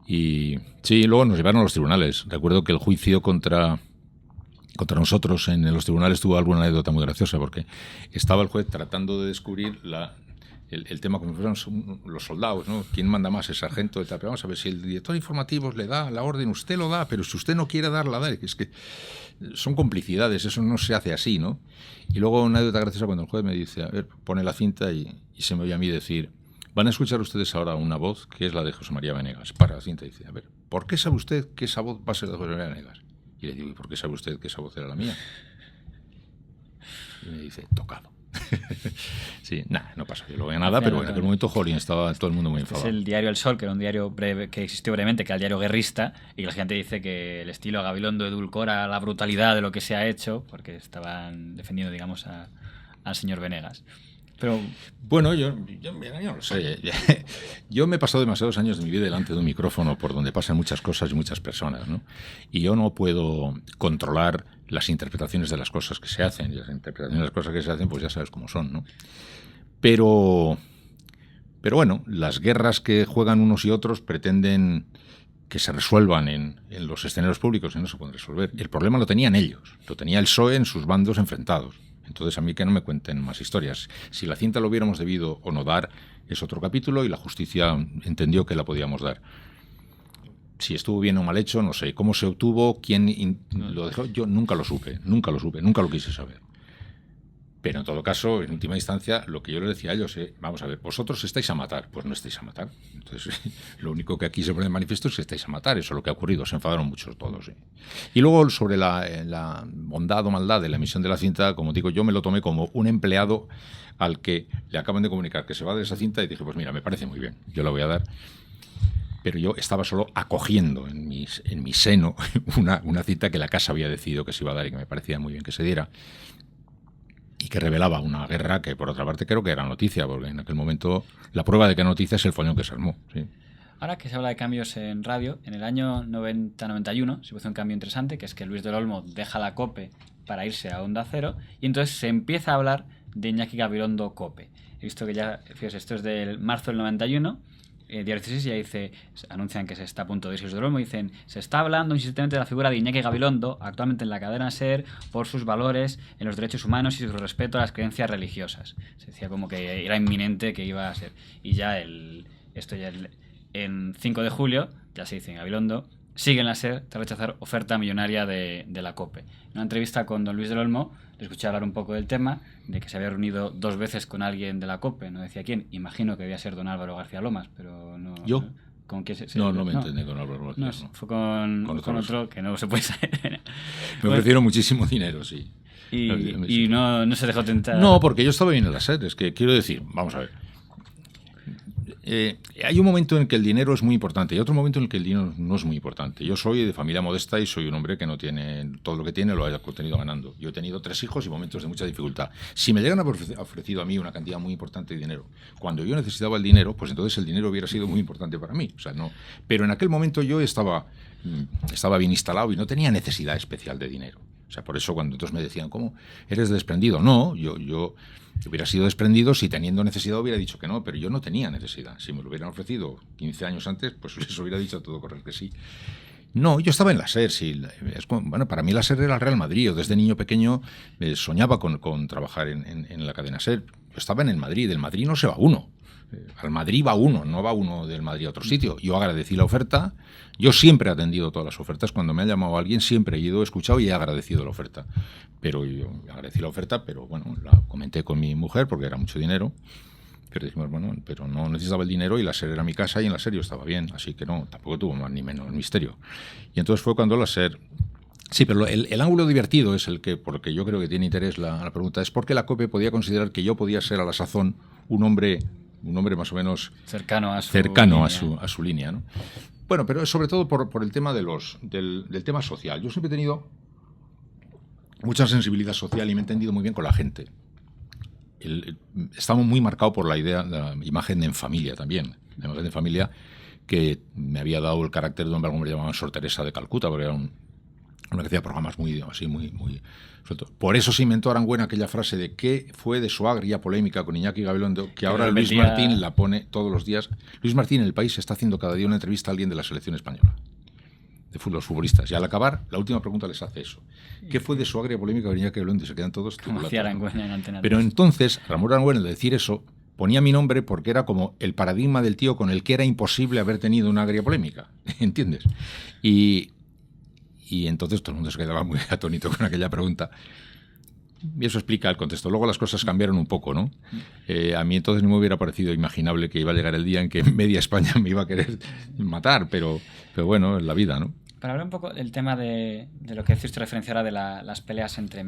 Y sí, luego nos llevaron a los tribunales. Recuerdo que el juicio contra nosotros en los tribunales tuvo alguna anécdota muy graciosa, porque estaba el juez tratando de descubrir el tema como fueran los soldados, ¿no? ¿Quién manda más, el sargento? Pero vamos a ver, si el director de informativos le da la orden, usted lo da, pero si usted no quiere darla, da. Es que son complicidades, eso no se hace así, ¿no? Y luego una anécdota graciosa cuando el juez me dice, a ver, pone la cinta y se me oye a mí decir, van a escuchar ustedes ahora una voz que es la de José María Venegas. Para la cinta y dice, a ver, ¿por qué sabe usted que esa voz va a ser de José María Venegas? Y le digo, ¿y por qué sabe usted que esa voz era la mía? Y me dice, tocado. Sí, nada, no pasa yo lo veo nada, pero en aquel momento, jolín, estaba todo el mundo muy enfadado. Es el diario El Sol, que era un diario breve, que existió brevemente, que era el diario guerrista, y que la gente dice que el estilo Gabilondo edulcora la brutalidad de lo que se ha hecho, porque estaban defendiendo, digamos, al señor Venegas. Pero bueno, yo no lo sé. Yo me he pasado demasiados años de mi vida delante de un micrófono por donde pasan muchas cosas y muchas personas, ¿no? Y yo no puedo controlar las interpretaciones de las cosas que se hacen. Y las interpretaciones de las cosas que se hacen, pues ya sabes cómo son, ¿no? Pero bueno, las guerras que juegan unos y otros pretenden que se resuelvan en los escenarios públicos y no se pueden resolver. El problema lo tenían ellos. Lo tenía el PSOE en sus bandos enfrentados. Entonces a mí que no me cuenten más historias. Si la cinta lo hubiéramos debido o no dar es otro capítulo y la justicia entendió que la podíamos dar. Si estuvo bien o mal hecho, no sé. ¿Cómo se obtuvo? ¿Quién lo dejó? Yo nunca lo supe, nunca lo quise saber. Pero en todo caso, en última instancia, lo que yo les decía a ellos, vamos a ver, vosotros estáis a matar. Pues no estáis a matar. Entonces, lo único que aquí se pone de manifiesto es que estáis a matar. Eso es lo que ha ocurrido. Se enfadaron muchos todos. Y luego, sobre la bondad o maldad de la emisión de la cinta, como digo, yo me lo tomé como un empleado al que le acaban de comunicar que se va de esa cinta y dije, pues mira, me parece muy bien, yo la voy a dar. Pero yo estaba solo acogiendo en mi seno una cinta que la casa había decidido que se iba a dar y que me parecía muy bien que se diera. Y que revelaba una guerra que, por otra parte, creo que era noticia, porque en aquel momento la prueba de que noticia es el follón que se armó. ¿Sí? Ahora que se habla de cambios en radio, en el año 90-91 se hizo un cambio interesante, que es que Luis del Olmo deja la COPE para irse a Onda Cero, y entonces se empieza a hablar de Iñaki Gabilondo COPE. He visto que ya, fíjate, esto es del marzo del 91, Diario 16 ya dice, anuncian que se está a punto de irse Luis del Olmo, dicen, se está hablando insistentemente de la figura de Iñaki Gabilondo, actualmente en la cadena SER, por sus valores en los derechos humanos y su respeto a las creencias religiosas. Se decía como que era inminente que iba a ser. Y ya en 5 de julio, ya se dice en Gabilondo, sigue en la SER tras rechazar oferta millonaria de la COPE. En una entrevista con don Luis del Olmo, le escuché hablar un poco del tema, de que se había reunido 2 veces con alguien de la COPE, no decía quién, imagino que debía ser don Álvaro García Lomas, pero no... ¿Yo? ¿Con quién no me entendí con Álvaro García. No, fue con otro que no se puede saber. Me ofrecieron muchísimo dinero, sí. Y no se dejó tentar. No, porque yo estaba bien en la SER, es que quiero decir, vamos a ver. Hay un momento en que el dinero es muy importante y otro momento en el que el dinero no es muy importante. Yo soy de familia modesta y soy un hombre que no tiene todo lo que tiene, lo haya tenido ganando. Yo he tenido 3 hijos y momentos de mucha dificultad. Si me llegan a haber ofrecido a mí una cantidad muy importante de dinero, cuando yo necesitaba el dinero, pues entonces el dinero hubiera sido muy importante para mí. O sea, no. Pero en aquel momento yo estaba bien instalado y no tenía necesidad especial de dinero. O sea, por eso cuando entonces me decían, ¿cómo eres desprendido? No, yo hubiera sido desprendido si teniendo necesidad hubiera dicho que no, pero yo no tenía necesidad. Si me lo hubieran ofrecido 15 años antes, pues les hubiera dicho a todo correr que sí. No, yo estaba en la SER. Sí, bueno, para mí la SER era el Real Madrid. Yo desde niño pequeño soñaba con trabajar en la cadena SER. Yo estaba en el Madrid. Del Madrid no se va uno. Al Madrid va uno, no va uno del Madrid a otro sitio. Yo agradecí la oferta. Yo siempre he atendido todas las ofertas. Cuando me ha llamado alguien, siempre he ido, he escuchado y he agradecido la oferta. Pero yo agradecí la oferta, pero bueno, la comenté con mi mujer porque era mucho dinero. Pero dijimos, bueno, pero no necesitaba el dinero y la SER era mi casa y en la SER yo estaba bien. Así que no, tampoco tuvo más ni menos misterio. Y entonces fue cuando la SER... Sí, pero el ángulo divertido es el que, porque yo creo que tiene interés la pregunta, es por qué la COPE podía considerar que yo podía ser a la sazón un hombre más o menos cercano a su línea, ¿no? Bueno, pero sobre todo por el tema del tema social. Yo siempre he tenido mucha sensibilidad social y me he entendido muy bien con la gente. Estamos muy marcados por la idea, la imagen de en familia también. La imagen de familia que me había dado el carácter de un hombre que llamaban Sor Teresa de Calcuta, porque era una que hacía programas muy sueltos. Por eso se inventó Arangüena aquella frase de que fue de su agria polémica con Iñaki Gabilondo, que ahora Luis Martín la pone todos los días. Luis Martín en El País está haciendo cada día una entrevista a alguien de la selección española, de los futbolistas. Y al acabar, la última pregunta les hace eso. ¿Qué fue de su agria polémica con Iñaki Gabilondo? Y se quedan todos... Pero entonces, Ramón Arangüena, al decir eso, ponía mi nombre porque era como el paradigma del tío con el que era imposible haber tenido una agria polémica. ¿Entiendes? Y entonces todo el mundo se quedaba muy atónito con aquella pregunta. Y eso explica el contexto. Luego las cosas cambiaron un poco, ¿no? A mí entonces no me hubiera parecido imaginable que iba a llegar el día en que media España me iba a querer matar, pero bueno, es la vida, ¿no? Para hablar un poco del tema de lo que decís, te referencia ahora de las peleas entre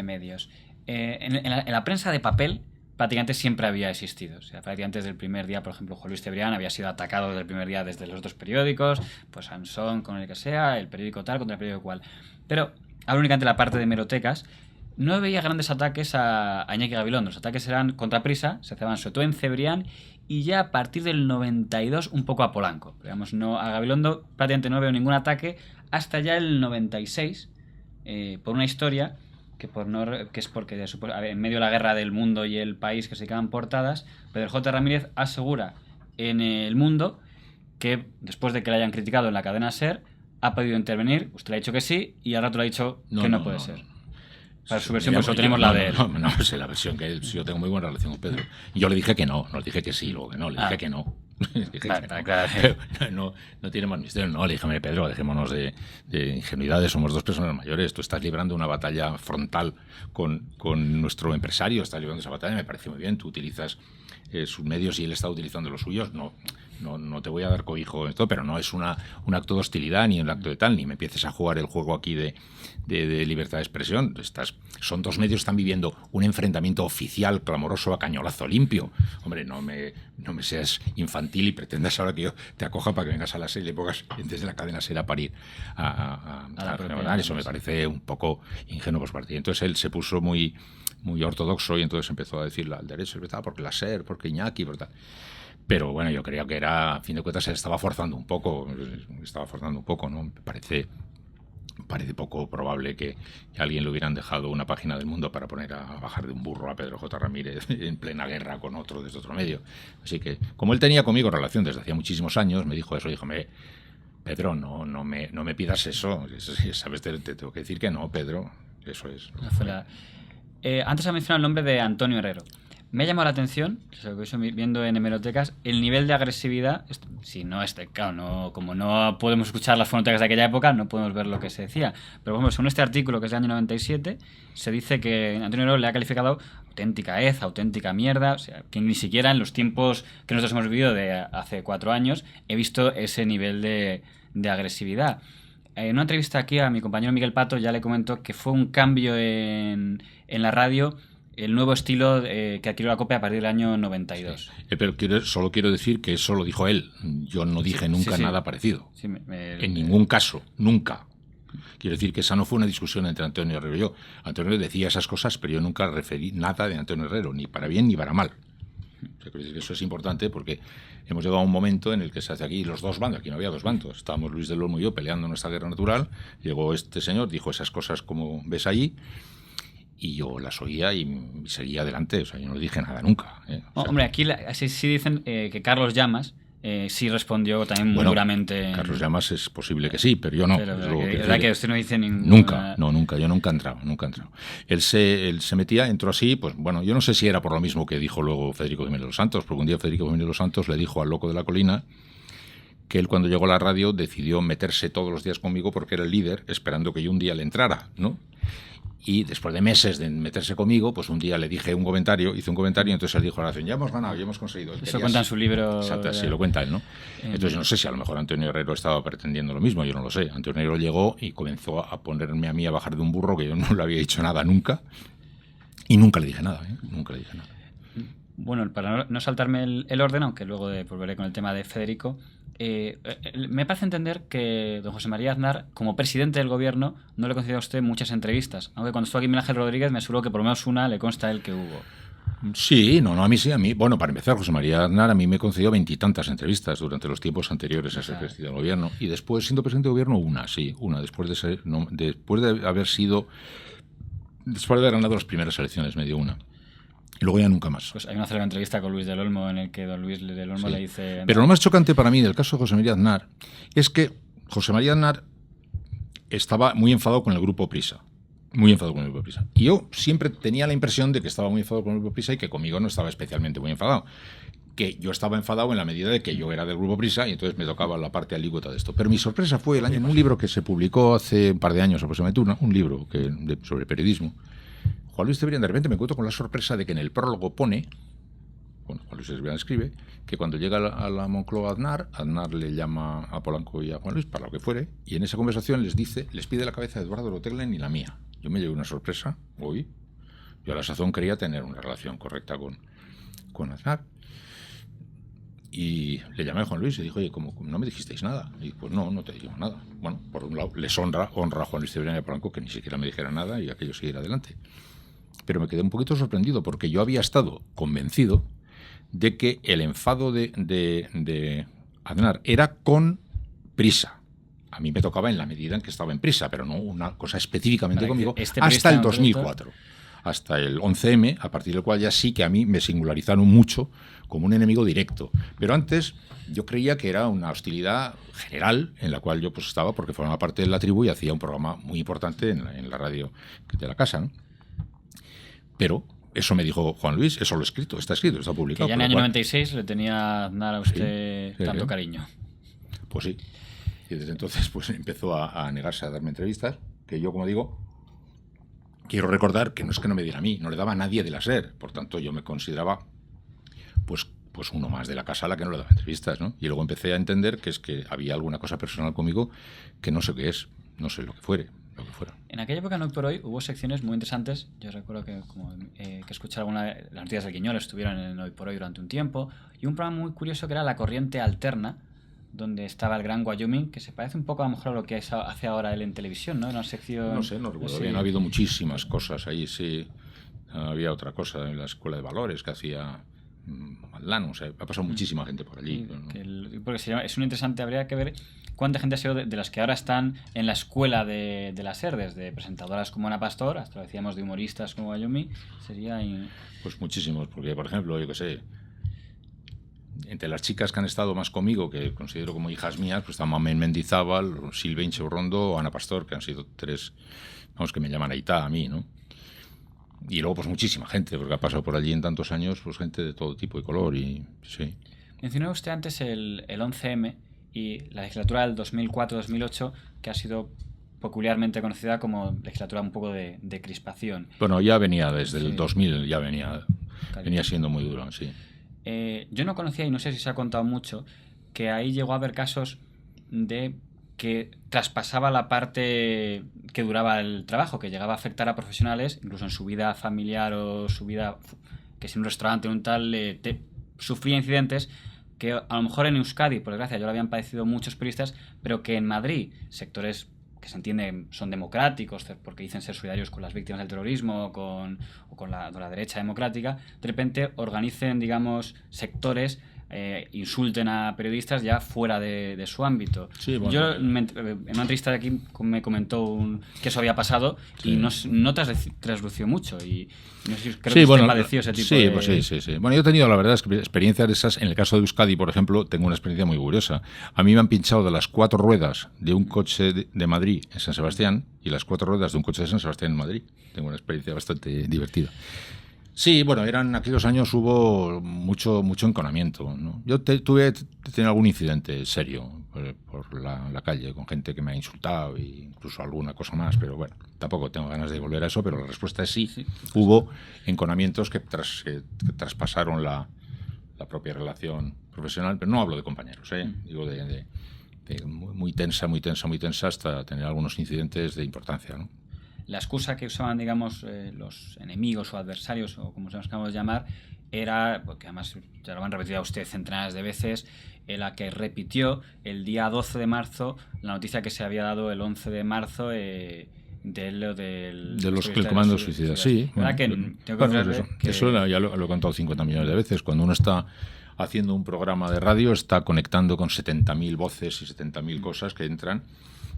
medios. En la prensa de papel prácticamente siempre había existido. O sea, prácticamente desde el primer día, por ejemplo, Juan Luis Cebrián había sido atacado desde el primer día desde los otros periódicos, pues Sansón con el que sea, el periódico tal contra el periódico cual. Pero, ahora únicamente la parte de hemerotecas, no veía grandes ataques a Iñaki Gabilondo. Los ataques eran contra Prisa, se hacían sobre todo en Cebrián, y ya a partir del 92 un poco a Polanco. Digamos, no, a Gabilondo prácticamente no veo ningún ataque hasta ya el 96, por una historia que es porque en medio de la guerra del Mundo y El País, que se quedan portadas, Pedro J. Ramírez asegura en El Mundo que después de que le hayan criticado en la cadena SER ha podido intervenir, usted le ha dicho que sí y al rato le ha dicho que no puede ser. Para su versión, pues solo tenemos la de él. No, sé la versión que él. Yo tengo muy buena relación con Pedro. Yo le dije que no le dije que sí, luego que no, le dije que no. No tiene más misterio. No, le dije, mire, Pedro, dejémonos de ingenuidades, somos dos personas mayores, tú estás librando una batalla frontal con nuestro empresario, estás librando esa batalla, me parece muy bien, tú utilizas sus medios y él está utilizando los suyos, no te voy a dar cobijo en esto, pero no es un acto de hostilidad ni un acto de tal, ni me empieces a jugar el juego aquí de libertad de expresión. Son dos medios que están viviendo un enfrentamiento oficial, clamoroso, a cañolazo limpio. Hombre, no me seas infantil y pretendas ahora que yo te acoja para que vengas a la SER y le pongas desde la cadena SER a parir a eso me parece un poco ingenuo por su parte. Y entonces él se puso muy, muy ortodoxo y entonces empezó a decir al derecho, porque la SER, porque Iñaki, por tal. Pero bueno, yo creo que era, a fin de cuentas, se estaba forzando un poco, ¿no? Me parece poco probable que a alguien le hubieran dejado una página del Mundo para poner a bajar de un burro a Pedro J. Ramírez en plena guerra con otro desde otro medio. Así que, como él tenía conmigo relación desde hacía muchísimos años, me dijo eso, díjome, Pedro, no me pidas eso, sabes, te tengo que decir que no, Pedro, eso es. Antes ha mencionado el nombre de Antonio Herrero. Me ha llamado la atención, lo que estoy viendo en hemerotecas, el nivel de agresividad. Si no, claro, como no podemos escuchar las fonotecas de aquella época, no podemos ver lo que se decía. Pero bueno, según este artículo, que es del año 97, se dice que Antonio Herrero le ha calificado auténtica auténtica mierda. O sea, que ni siquiera en los tiempos que nosotros hemos vivido de hace 4 años he visto ese nivel de agresividad. En una entrevista aquí a mi compañero Miguel Pato ya le comentó que fue un cambio en la radio, el nuevo estilo que adquirió la COPE a partir del año 92. Sí. Pero solo quiero decir que eso lo dijo él. Yo no dije nunca nada parecido. Sí, en ningún caso, nunca. Quiero decir que esa no fue una discusión entre Antonio Herrero y yo. Antonio Herrero decía esas cosas, pero yo nunca referí nada de Antonio Herrero, ni para bien ni para mal. O sea, quiero decir que eso es importante porque hemos llegado a un momento en el que se hace aquí los dos bandos. Aquí no había dos bandos. Estábamos Luis del Olmo y yo peleando nuestra guerra natural. Llegó este señor, dijo esas cosas como ves allí. Y yo las oía y seguía adelante, o sea, yo no le dije nada nunca. O sea, hombre, aquí sí dicen que Carlos Llamas sí respondió también muy duramente. Carlos Llamas es posible que sí, pero yo no. Pero es verdad que usted no dice nunca, yo nunca he entrado. Él se metía, entró así, pues bueno, yo no sé si era por lo mismo que dijo luego Federico Jiménez Los Santos, porque un día Federico Jiménez Los Santos le dijo al loco de la colina que él cuando llegó a la radio decidió meterse todos los días conmigo porque era el líder, esperando que yo un día le entrara, ¿no? Y después de meses de meterse conmigo, pues un día le dije hice un comentario, y entonces él dijo a la nación, ya hemos ganado, ya hemos conseguido. Eso cuenta en su libro. Exacto, sí, lo cuenta él, ¿no? Entonces no sé si a lo mejor Antonio Herrero estaba pretendiendo lo mismo, yo no lo sé. Antonio Herrero llegó y comenzó a ponerme a mí a bajar de un burro que yo no le había dicho nada nunca, y nunca le dije nada, nunca le dije nada. Bueno, para no saltarme el orden, aunque luego volveré con el tema de Federico, me parece entender que don José María Aznar, como presidente del gobierno, no le concedió a usted muchas entrevistas, aunque cuando estuvo aquí Miguel Ángel Rodríguez me aseguró que por lo menos una le consta a él que hubo. Sí, a mí sí, bueno, para empezar, José María Aznar a mí me concedió 20 y tantas entrevistas durante los tiempos anteriores a ser presidente del gobierno, y después, siendo presidente del gobierno, una, después de haber ganado las primeras elecciones, me dio una. Y luego ya nunca más. Pues hay una célebre entrevista con Luis del Olmo en el que don Luis del Olmo le dice... Pero lo más chocante para mí del caso de José María Aznar es que José María Aznar estaba muy enfadado con el Grupo Prisa. Y yo siempre tenía la impresión de que estaba muy enfadado con el Grupo Prisa y que conmigo no estaba especialmente muy enfadado. Que yo estaba enfadado en la medida de que yo era del Grupo Prisa y entonces me tocaba la parte alícuota de esto. Pero mi sorpresa fue en un libro que se publicó hace un par de años aproximadamente, un libro sobre periodismo. Juan Luis Cebrián, de repente me encuentro con la sorpresa de que en el prólogo pone bueno, Juan Luis Escribano escribe, que cuando llega a la Moncloa Aznar le llama a Polanco y a Juan Luis para lo que fuere, y en esa conversación les pide la cabeza de Eduardo Roteglen y la mía. Yo me llevé una sorpresa, yo a la sazón quería tener una relación correcta con Aznar. Y le llamé a Juan Luis y dijo, oye, ¿cómo no me dijisteis nada? Y pues no te digo nada. Bueno, por un lado, les honra a Juan Luis Cebrián y a Polanco que ni siquiera me dijera nada y aquello siguiera adelante. Pero me quedé un poquito sorprendido porque yo había estado convencido de que el enfado de Aznar era con Prisa. A mí me tocaba en la medida en que estaba en Prisa, pero no una cosa específicamente conmigo, hasta el 2004. Hasta el 11M, a partir del cual ya sí que a mí me singularizaron mucho como un enemigo directo. Pero antes yo creía que era una hostilidad general en la cual yo pues estaba porque formaba parte de la tribu y hacía un programa muy importante en la radio de la casa, ¿no? Pero eso me dijo Juan Luis, eso lo he escrito, está publicado. Que ya en el año 96 le tenía Aznar a usted tanto cariño. Pues sí. Y desde entonces pues empezó a negarse a darme entrevistas, que yo, como digo, quiero recordar que no es que no me diera a mí, no le daba a nadie de la SER. Por tanto, yo me consideraba pues uno más de la casa a la que no le daba entrevistas, ¿no? Y luego empecé a entender que es que había alguna cosa personal conmigo que no sé qué es, no sé lo que fuera. En aquella época, en Hoy por Hoy, hubo secciones muy interesantes. Yo recuerdo que escuché alguna de las noticias del Guiñol, estuvieron en Hoy por Hoy durante un tiempo, y un programa muy curioso que era La Corriente Alterna, donde estaba el Gran Wyoming, que se parece un poco a lo mejor a lo que hace ahora él en televisión, ¿no? Una sección... No sé, no recuerdo bien. Ha habido muchísimas cosas ahí, sí. Había otra cosa en la Escuela de Valores que hacía Aldano, o sea, ha pasado muchísima gente por allí. ¿No? Porque es un interesante, habría que ver cuánta gente ha sido de las que ahora están en la escuela de la SER, desde presentadoras como Ana Pastor, hasta lo decíamos de humoristas como Wyoming, sería... Pues muchísimos, porque por ejemplo, yo qué sé, entre las chicas que han estado más conmigo, que considero como hijas mías, pues está Mamen Mendizábal, Silvia Incheurrondo o Ana Pastor, que han sido tres, vamos, que me llaman Aitá a mí, ¿no? Y luego pues muchísima gente, porque ha pasado por allí en tantos años, pues gente de todo tipo y color, y sí. Mencionó usted antes el 11M y la legislatura del 2004-2008, que ha sido peculiarmente conocida como legislatura un poco de crispación. Bueno, ya venía desde el 2000, ya venía siendo muy duro, sí. Yo no conocía, y no sé si se ha contado mucho, que ahí llegó a haber casos de que traspasaba la parte que duraba el trabajo, que llegaba a afectar a profesionales, incluso en su vida familiar o su vida, que si en un restaurante o un tal, sufría incidentes que a lo mejor en Euskadi, por desgracia, ya lo habían padecido muchos periodistas, pero que en Madrid, sectores que se entiende son democráticos, porque dicen ser solidarios con las víctimas del terrorismo o con la derecha democrática, de repente organicen, digamos, sectores, insulten a periodistas ya fuera de su ámbito. Sí, bueno, yo en una entrevista de aquí me comentó que eso había pasado, sí. Y no traslució mucho, y no sé, creo que usted padeció ese tipo de... Pues sí. Bueno, yo he tenido, la verdad, experiencias de esas. En el caso de Euskadi, por ejemplo, tengo una experiencia muy curiosa. A mí me han pinchado de las 4 ruedas de un coche de Madrid en San Sebastián y las 4 ruedas de un coche de San Sebastián en Madrid. Tengo una experiencia bastante divertida. Sí, bueno, eran aquellos años, hubo mucho enconamiento, ¿no? Yo tuve algún incidente serio por la calle con gente que me ha insultado e incluso alguna cosa más, pero bueno, tampoco tengo ganas de volver a eso, pero la respuesta es sí. Hubo enconamientos que traspasaron la propia relación profesional, pero no hablo de compañeros, digo de muy tensa hasta tener algunos incidentes de importancia, ¿no? La excusa que usaban, digamos, los enemigos o adversarios, o como se nos acabamos de llamar, era, porque además ya lo han repetido a usted centenares de veces, la que repitió el día 12 de marzo la noticia que se había dado el 11 de marzo de los que el comando suicida. Sí, eso ya lo he contado 50 millones de veces. Cuando uno está haciendo un programa de radio, está conectando con 70.000 voces y 70.000 cosas que entran,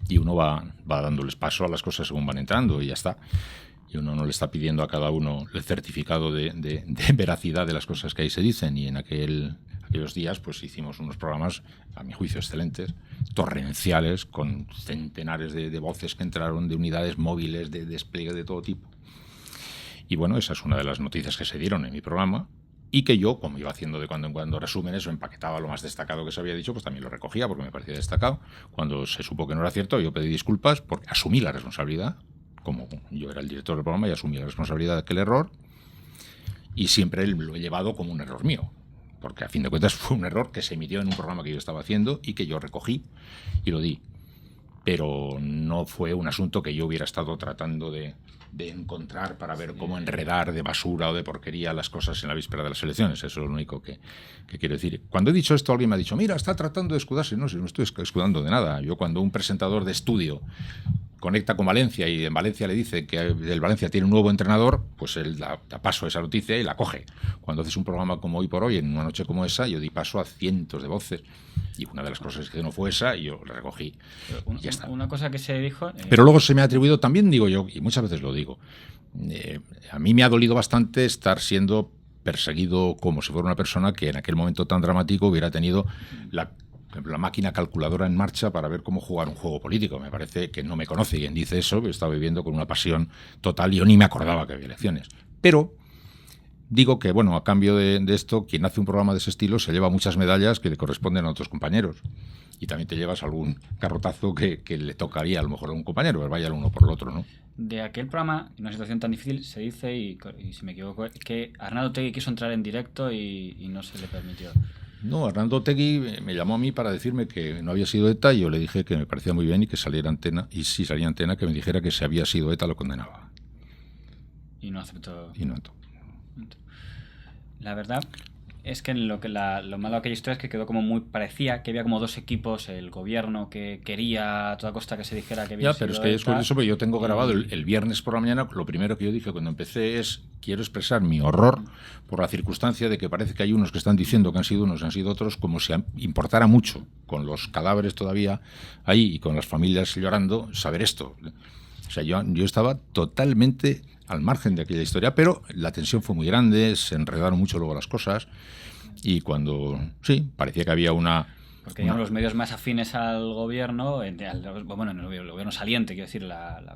y uno va dándoles paso a las cosas según van entrando y ya está. Y uno no le está pidiendo a cada uno el certificado de veracidad de las cosas que ahí se dicen. Y en aquellos días pues hicimos unos programas, a mi juicio, excelentes, torrenciales, con centenares de voces que entraron, de unidades móviles, de despliegue de todo tipo. Y bueno, esa es una de las noticias que se dieron en mi programa. Y que yo, como iba haciendo de cuando en cuando resúmenes o empaquetaba lo más destacado que se había dicho, pues también lo recogía porque me parecía destacado. Cuando se supo que no era cierto, yo pedí disculpas porque asumí la responsabilidad, como yo era el director del programa y asumí la responsabilidad de aquel error, y siempre lo he llevado como un error mío. porque a fin de cuentas fue un error que se emitió en un programa que yo estaba haciendo y que yo recogí y lo di. Pero no fue un asunto que yo hubiera estado tratando de encontrar para ver cómo enredar de basura o de porquería las cosas en la víspera de las elecciones. Eso es lo único que quiero decir. Cuando he dicho esto, alguien me ha dicho, mira, está tratando de escudarse. No, si no estoy escudando de nada. Yo, cuando un presentador de estudio conecta con Valencia y en Valencia le dice que el Valencia tiene un nuevo entrenador, pues él da paso a esa noticia y la coge. Cuando haces un programa como Hoy por Hoy, en una noche como esa, yo di paso a cientos de voces y una de las cosas que no fue esa y yo la recogí. Ya está. Una cosa que se dijo... Pero luego se me ha atribuido, también digo yo, y muchas veces lo digo, a mí me ha dolido bastante estar siendo perseguido como si fuera una persona que en aquel momento tan dramático hubiera tenido la máquina calculadora en marcha para ver cómo jugar un juego político. Me parece que no me conoce quien dice eso, que estaba viviendo con una pasión total y yo ni me acordaba que había elecciones. Pero digo que, bueno, a cambio de esto, quien hace un programa de ese estilo se lleva muchas medallas que le corresponden a otros compañeros. Y también te llevas algún garrotazo que le tocaría a lo mejor a un compañero, pero vaya el uno por el otro, ¿no? De aquel programa, en una situación tan difícil, se dice, y si me equivoco, que Arnaldo Otegi quiso entrar en directo y no se le permitió. No, Arnaldo Otegi me llamó a mí para decirme que no había sido ETA y yo le dije que me parecía muy bien y que saliera Antena, y si salía Antena, que me dijera que si había sido ETA lo condenaba. Y no aceptó. Y no. La verdad es que lo malo de aquella historia es que quedó como muy... Parecía que había como dos equipos, el gobierno que quería a toda costa que se dijera que había sido pero es que ETA, es curioso, porque yo tengo grabado el viernes por la mañana, lo primero que yo dije cuando empecé es: quiero expresar mi horror por la circunstancia de que parece que hay unos que están diciendo que han sido unos, han sido otros, como si importara mucho, con los cadáveres todavía ahí y con las familias llorando, saber esto. O sea, yo estaba totalmente al margen de aquella historia, pero la tensión fue muy grande, se enredaron mucho luego las cosas, y cuando, sí, parecía que había porque digamos, los medios más afines al gobierno, en el gobierno saliente, quiero decir,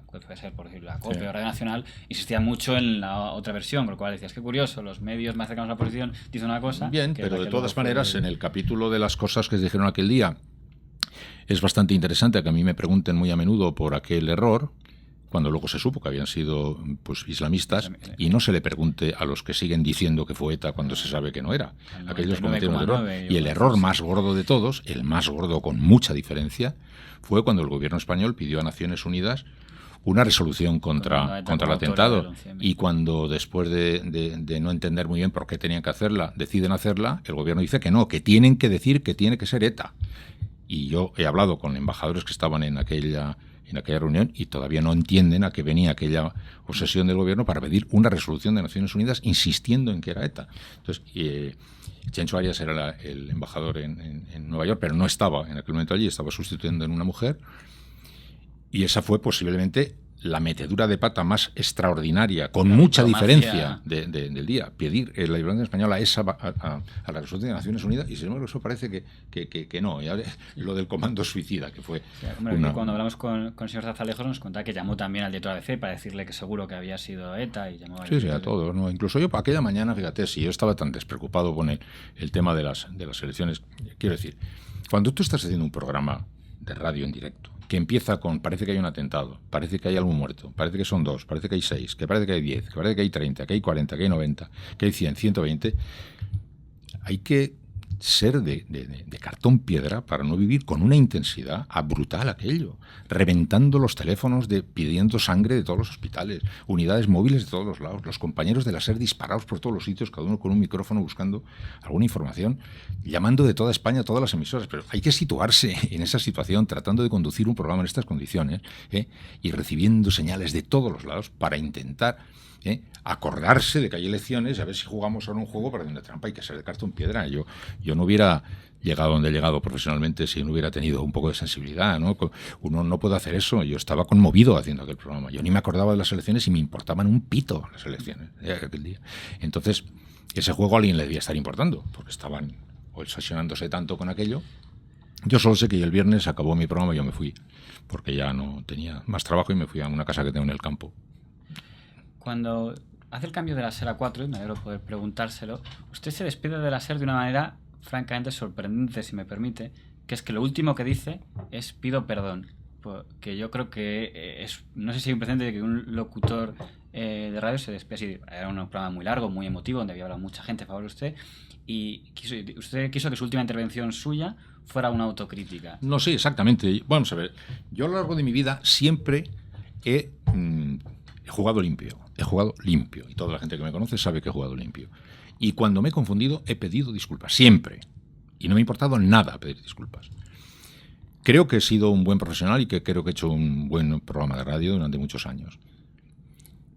puede ser, por decir, la COPE o Radio Nacional, insistían mucho en la otra versión, con lo cual decías, qué curioso, los medios más cercanos a la oposición dicen una cosa... Bien, pero de todas maneras, en el capítulo de las cosas que se dijeron aquel día, es bastante interesante que a mí me pregunten muy a menudo por aquel error, cuando luego se supo que habían sido pues islamistas, y no se le pregunte a los que siguen diciendo que fue ETA cuando se sabe que no era. Aquellos cometieron un error. Y el error más gordo de todos, el más gordo con mucha diferencia, fue cuando el gobierno español pidió a Naciones Unidas una resolución contra el atentado. Y cuando, después de no entender muy bien por qué tenían que hacerla, deciden hacerla, el gobierno dice que no, que tienen que decir que tiene que ser ETA. Y yo he hablado con embajadores que estaban en aquella reunión y todavía no entienden a qué venía aquella obsesión del gobierno para pedir una resolución de Naciones Unidas insistiendo en que era ETA. Entonces, Chencho Arias era el embajador en Nueva York, pero no estaba en aquel momento allí, estaba sustituyendo en una mujer, y esa fue posiblemente la metedura de pata más extraordinaria, con mucha diferencia del día. Pedir la diplomacia española a la resolución de Naciones Unidas, y sin embargo eso parece que no. Y lo del comando suicida, que fue... Cuando hablamos con el señor Zazalejos nos contaba que llamó también al director ABC para decirle que seguro que había sido ETA, y llamó a todos, ¿no? Incluso yo aquella mañana, fíjate, si yo estaba tan despreocupado con el tema de las elecciones, quiero decir, cuando tú estás haciendo un programa de radio en directo, que empieza con parece que hay un atentado, parece que hay algún muerto, parece que son 2, parece que hay 6, que parece que hay 10, que parece que hay 30, que hay 40, que hay 90, que hay 100, 120, hay que ser de cartón piedra para no vivir con una intensidad brutal aquello, reventando los teléfonos, pidiendo sangre de todos los hospitales, unidades móviles de todos los lados, los compañeros de la SER disparados por todos los sitios, cada uno con un micrófono buscando alguna información, llamando de toda España a todas las emisoras. Pero hay que situarse en esa situación, tratando de conducir un programa en estas condiciones, y recibiendo señales de todos los lados para intentar acordarse de que hay elecciones y a ver si jugamos ahora un juego para donde trampa hay que ser de cartón piedra. Yo no hubiera llegado donde he llegado profesionalmente si no hubiera tenido un poco de sensibilidad, ¿no? Uno no puede hacer eso. Yo estaba conmovido haciendo aquel programa. Yo ni me acordaba de las elecciones y me importaban un pito las elecciones aquel día. Entonces, ese juego a alguien le debía estar importando, porque estaban obsesionándose tanto con aquello. Yo solo sé que el viernes acabó mi programa y yo me fui, porque ya no tenía más trabajo y me fui a una casa que tengo en el campo. Cuando hace el cambio de la SER a 4, y me alegro poder preguntárselo, usted se despide de la SER de una manera francamente sorprendente, si me permite, que es que lo último que dice es pido perdón. que yo creo que no sé si hay un precedente de que un locutor de radio se despide. Era un programa muy largo, muy emotivo, donde había hablado mucha gente a favor de usted, y usted quiso que su última intervención suya fuera una autocrítica. No, sí, exactamente. Vamos a ver, yo a lo largo de mi vida siempre he jugado limpio. He jugado limpio. Y toda la gente que me conoce sabe que he jugado limpio. Y cuando me he confundido, he pedido disculpas. Siempre. Y no me ha importado nada pedir disculpas. Creo que he sido un buen profesional y que creo que he hecho un buen programa de radio durante muchos años.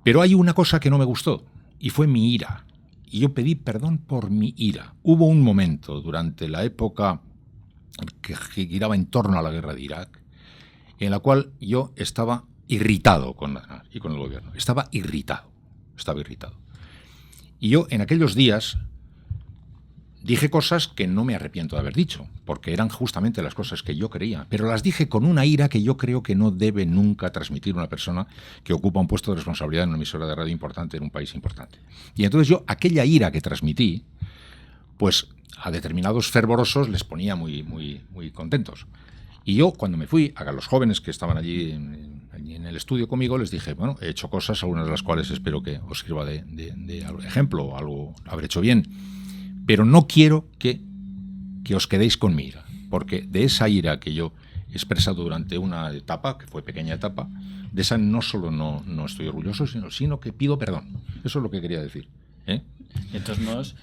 Pero hay una cosa que no me gustó, y fue mi ira. Y yo pedí perdón por mi ira. Hubo un momento durante la época que giraba en torno a la guerra de Irak, en la cual yo estaba irritado con el gobierno. Estaba irritado. Y yo en aquellos días dije cosas que no me arrepiento de haber dicho, porque eran justamente las cosas que yo creía, pero las dije con una ira que yo creo que no debe nunca transmitir una persona que ocupa un puesto de responsabilidad en una emisora de radio importante, en un país importante. Y entonces yo, aquella ira que transmití, pues a determinados fervorosos les ponía muy, muy, muy contentos. Y yo, cuando me fui, a los jóvenes que estaban allí en el estudio conmigo, les dije, bueno, he hecho cosas, algunas de las cuales espero que os sirva de ejemplo, o algo habré hecho bien, pero no quiero que os quedéis con mi ira, porque de esa ira que yo he expresado durante una etapa, que fue pequeña etapa, de esa no solo no estoy orgulloso, sino que pido perdón. Eso es lo que quería decir. De todos modos,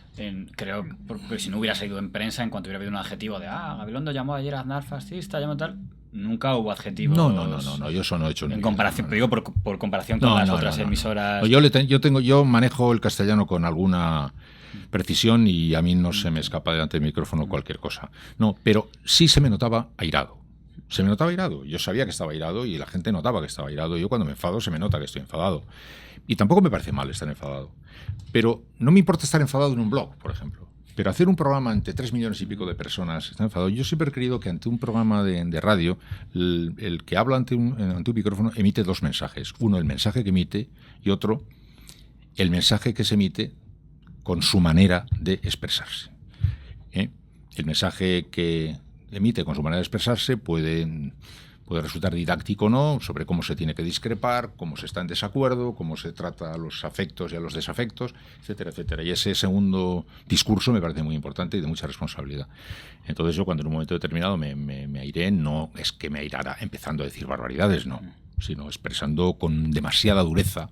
creo que si no hubiera salido en prensa, en cuanto hubiera habido un adjetivo de Gabilondo llamó ayer a Aznar fascista, llamó tal, nunca hubo adjetivos. No, yo eso no he hecho. En comparación, pero digo por comparación con las otras emisoras. Yo manejo el castellano con alguna precisión y a mí no se me escapa delante del micrófono cualquier cosa. No, pero sí se me notaba airado. Se me notaba airado. Yo sabía que estaba airado y la gente notaba que estaba airado. Yo cuando me enfado se me nota que estoy enfadado. Y tampoco me parece mal estar enfadado. Pero no me importa estar enfadado en un blog, por ejemplo. Pero hacer un programa ante 3 millones y pico de personas está enfadado. Yo siempre he creído que ante un programa de radio, el que habla ante un micrófono emite 2 mensajes. Uno, el mensaje que emite, y otro, el mensaje que se emite con su manera de expresarse. El mensaje que emite con su manera de expresarse puede resultar didáctico o no, sobre cómo se tiene que discrepar, cómo se está en desacuerdo, cómo se trata a los afectos y a los desafectos, etcétera, etcétera. Y ese segundo discurso me parece muy importante y de mucha responsabilidad. Entonces yo cuando en un momento determinado me airé, no es que me airara empezando a decir barbaridades, no, sino expresando con demasiada dureza,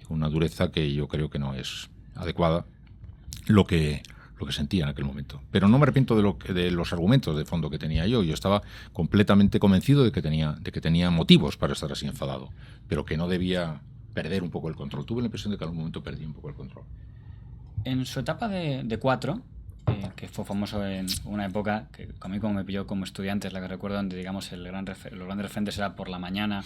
una dureza que yo creo que no es adecuada, lo que sentía en aquel momento. Pero no me arrepiento de los argumentos de fondo que tenía yo. Yo estaba completamente convencido de que tenía motivos para estar así enfadado, pero que no debía perder un poco el control. Tuve la impresión de que en algún momento perdí un poco el control. En su etapa de 4, que fue famoso en una época que a mí como me pilló como estudiante, es la que recuerdo, donde digamos los grandes referentes era por la mañana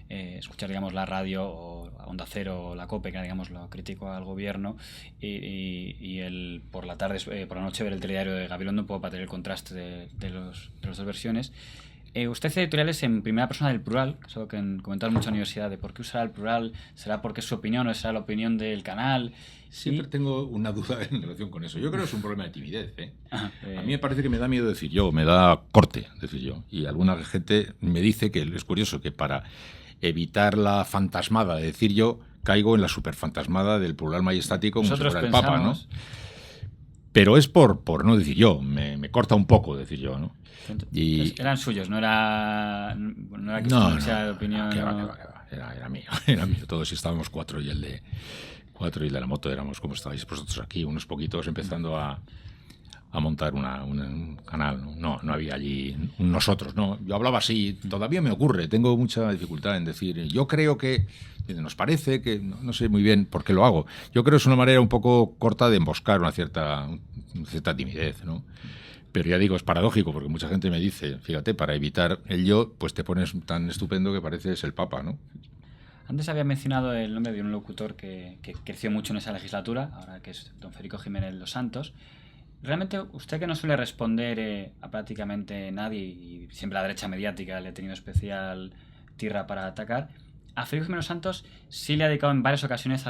escuchar digamos la radio o Onda Cero o la COPE, que era digamos lo crítico al gobierno, y por la tarde, por la noche ver el telediario de Gabilondo, un poco para tener el contraste de las dos versiones. Usted hace editoriales en primera persona del plural, que es algo que comentaba mucho en la universidad, de por qué usar el plural, será porque es su opinión o será la opinión del canal. Siempre tengo una duda en relación con eso. Yo creo que es un problema de timidez. A mí me parece que me da miedo decir yo, me da corte decir yo. Y alguna gente me dice que es curioso que para evitar la fantasmada de decir yo, caigo en la superfantasmada del plural majestático como si fuera el Papa, ¿no? Pero es por no decir yo, me corta un poco decir yo, ¿no? Y eran suyos, no era que sea de opinión. Que va. Era mío, todos estábamos 4 y el de la moto éramos como estáis vosotros aquí, unos poquitos empezando a montar un canal, ¿no? No había allí nosotros, no. Yo hablaba así, todavía me ocurre, tengo mucha dificultad en decir, yo creo que nos parece que, no sé muy bien por qué lo hago. Yo creo que es una manera un poco corta de emboscar una cierta timidez, ¿no? Pero ya digo, es paradójico, porque mucha gente me dice, fíjate, para evitar el yo, pues te pones tan estupendo que pareces el Papa, ¿no? Antes había mencionado el nombre de un locutor que creció mucho en esa legislatura, ahora que es don Federico Jiménez Los Santos. Realmente, usted que no suele responder a prácticamente nadie, y siempre la derecha mediática le ha tenido especial tirra para atacar, a Federico Jiménez Santos sí le ha dedicado en varias ocasiones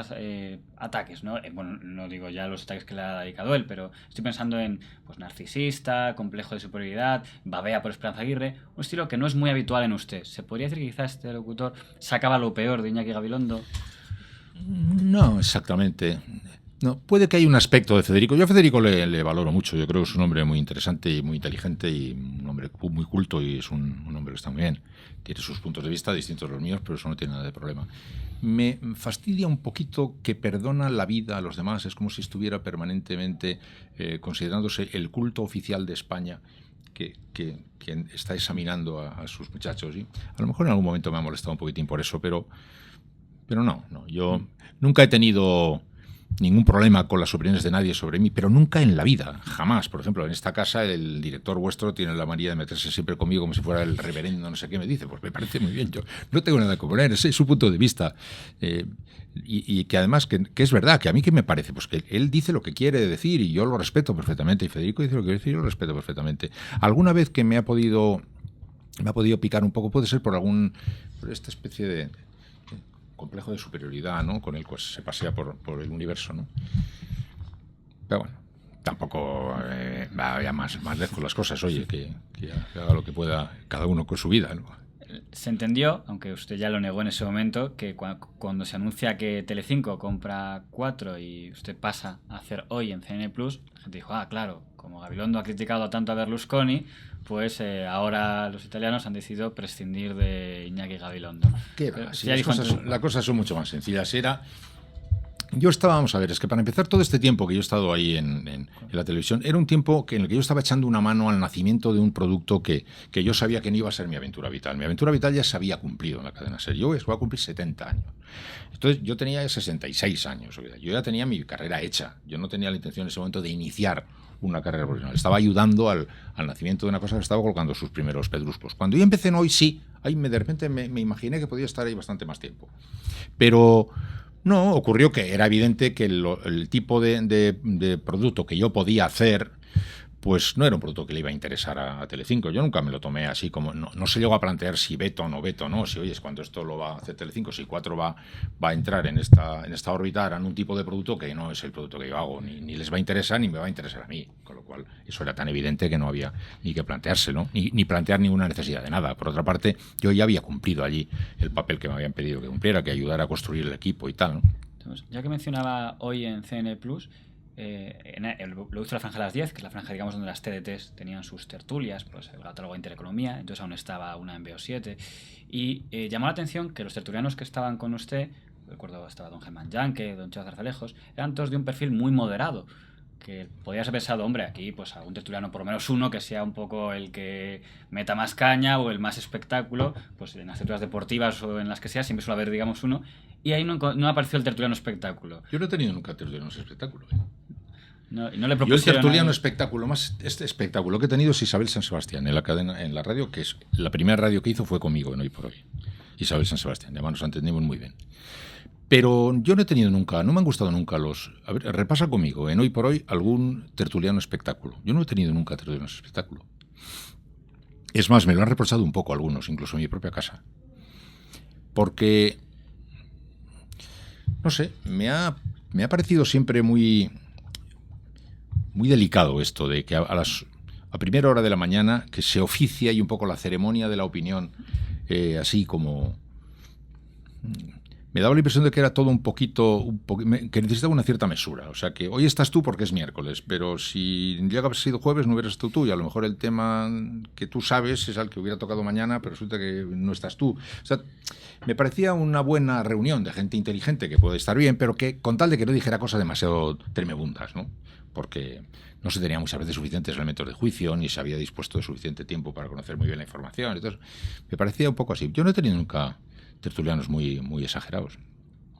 ataques, ¿no? Bueno, no digo ya los ataques que le ha dedicado él, pero estoy pensando en pues narcisista, complejo de superioridad, babea por Esperanza Aguirre, un estilo que no es muy habitual en usted. ¿Se podría decir que quizás este locutor sacaba lo peor de Iñaki Gabilondo? No, exactamente. No, puede que haya un aspecto de Federico. Yo a Federico le valoro mucho. Yo creo que es un hombre muy interesante y muy inteligente y un hombre muy culto y es un hombre que está muy bien. Tiene sus puntos de vista distintos a los míos, pero eso no tiene nada de problema. Me fastidia un poquito que perdona la vida a los demás. Es como si estuviera permanentemente considerándose el culto oficial de España que está examinando a sus muchachos. ¿Sí? A lo mejor en algún momento me ha molestado un poquitín por eso, pero no. Yo nunca he tenido ningún problema con las opiniones de nadie sobre mí, pero nunca en la vida, jamás. Por ejemplo, en esta casa el director vuestro tiene la manía de meterse siempre conmigo como si fuera el reverendo, no sé qué me dice. Pues me parece muy bien, yo no tengo nada que poner, ese es su punto de vista. Y que además, que es verdad, que a mí que me parece, pues que él dice lo que quiere decir y yo lo respeto perfectamente, y Federico dice lo que quiere decir y yo lo respeto perfectamente. Alguna vez que me ha podido picar un poco, puede ser por esta especie de complejo de superioridad, ¿no? Con el que se pasea por el universo, ¿no? Pero bueno, tampoco vaya más lejos las cosas, oye, que haga lo que pueda cada uno con su vida, ¿no? Se entendió, aunque usted ya lo negó en ese momento, que cuando se anuncia que Telecinco compra 4 y usted pasa a hacer Hoy en CNN+, la gente dijo, claro, como Gabilondo ha criticado tanto a Berlusconi, pues ahora los italianos han decidido prescindir de Iñaki Gabilondo. ¿Qué va? Si las cosas son mucho más sencillas. Vamos a ver, es que para empezar todo este tiempo que yo he estado ahí en la televisión, era un tiempo en el que yo estaba echando una mano al nacimiento de un producto que yo sabía que no iba a ser mi aventura vital. Mi aventura vital ya se había cumplido en la cadena SER. Yo voy a cumplir 70 años. Entonces yo tenía 66 años. Yo ya tenía mi carrera hecha. Yo no tenía la intención en ese momento de iniciar una carrera profesional. Estaba ayudando al nacimiento de una cosa que estaba colocando sus primeros pedruscos. Cuando yo empecé en Hoy, sí, de repente me imaginé que podía estar ahí bastante más tiempo. Pero no, ocurrió que era evidente que el tipo de producto que yo podía hacer, pues no era un producto que le iba a interesar a Telecinco. Yo nunca me lo tomé así como... No se llegó a plantear si veto o no veto, no. Si, oye, cuando esto lo va a hacer Telecinco, si 4 va a entrar en esta órbita, harán un tipo de producto que no es el producto que yo hago. Ni les va a interesar, ni me va a interesar a mí. Con lo cual, eso era tan evidente que no había ni que planteárselo, ni plantear ninguna necesidad de nada. Por otra parte, yo ya había cumplido allí el papel que me habían pedido que cumpliera, que ayudara a construir el equipo y tal, ¿no? Entonces, ya que mencionaba Hoy en CNN+, lo hizo la franja de las 10, que es la franja, digamos, donde las TDTs tenían sus tertulias, pues el catálogo de Intereconomía, entonces aún estaba una en BO7, y llamó la atención que los tertulianos que estaban con usted, recuerdo estaba don Germán Yanque, don Chávez Zarzalejos, eran todos de un perfil muy moderado, que podías haber pensado, hombre, aquí pues algún tertuliano, por lo menos uno, que sea un poco el que meta más caña o el más espectáculo, pues en las tertulias deportivas o en las que sea, siempre suele haber, digamos, uno, y ahí no apareció el tertuliano espectáculo. Yo no he tenido nunca tertulianos espectáculo, ¿eh? No le yo el tertuliano espectáculo, más este espectáculo que he tenido es Isabel San Sebastián, en la cadena, en la radio, que es la primera radio que hizo fue conmigo en Hoy por Hoy. Isabel San Sebastián, además nos entendimos muy bien. Pero yo no he tenido nunca, no me han gustado nunca a ver, repasa conmigo, en Hoy por Hoy, algún tertuliano espectáculo. Yo no he tenido nunca tertuliano espectáculo. Es más, me lo han reprochado un poco algunos, incluso en mi propia casa. Porque, no sé, me ha parecido siempre muy delicado esto de que a primera hora de la mañana que se oficia y un poco la ceremonia de la opinión, así como... Me daba la impresión de que era todo un poquito que necesitaba una cierta mesura. O sea, que hoy estás tú porque es miércoles, pero si llega a haber sido jueves no hubieras tú y a lo mejor el tema que tú sabes es al que hubiera tocado mañana, pero resulta que no estás tú. O sea, me parecía una buena reunión de gente inteligente que puede estar bien, pero que con tal de que no dijera cosas demasiado tremebundas, ¿no? Porque no se tenía muchas veces suficientes elementos de juicio, ni se había dispuesto suficiente tiempo para conocer muy bien la información. Entonces, me parecía un poco así. Yo no he tenido nunca tertulianos muy exagerados.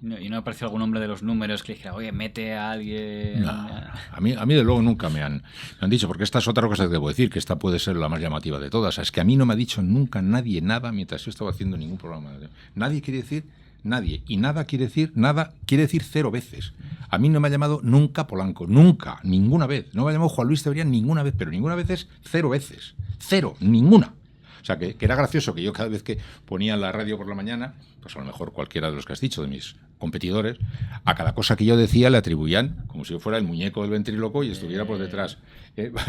¿Y no apareció algún hombre de los números que dijera, oye, mete a alguien? No, a mí de luego nunca me han dicho, porque esta es otra cosa que debo decir, que esta puede ser la más llamativa de todas. Es que a mí no me ha dicho nunca nadie nada mientras yo estaba haciendo ningún programa. Nadie quiere decir nadie, y nada quiere decir 0 veces. A mí no me ha llamado nunca Polanco, nunca, ninguna vez. No me ha llamado Juan Luis Cebrián ninguna vez, pero ninguna vez es 0 veces. 0, ninguna. O sea, que era gracioso que yo cada vez que ponía la radio por la mañana, pues a lo mejor cualquiera de los que has dicho, de mis competidores, a cada cosa que yo decía le atribuían como si yo fuera el muñeco del ventríloco y estuviera por detrás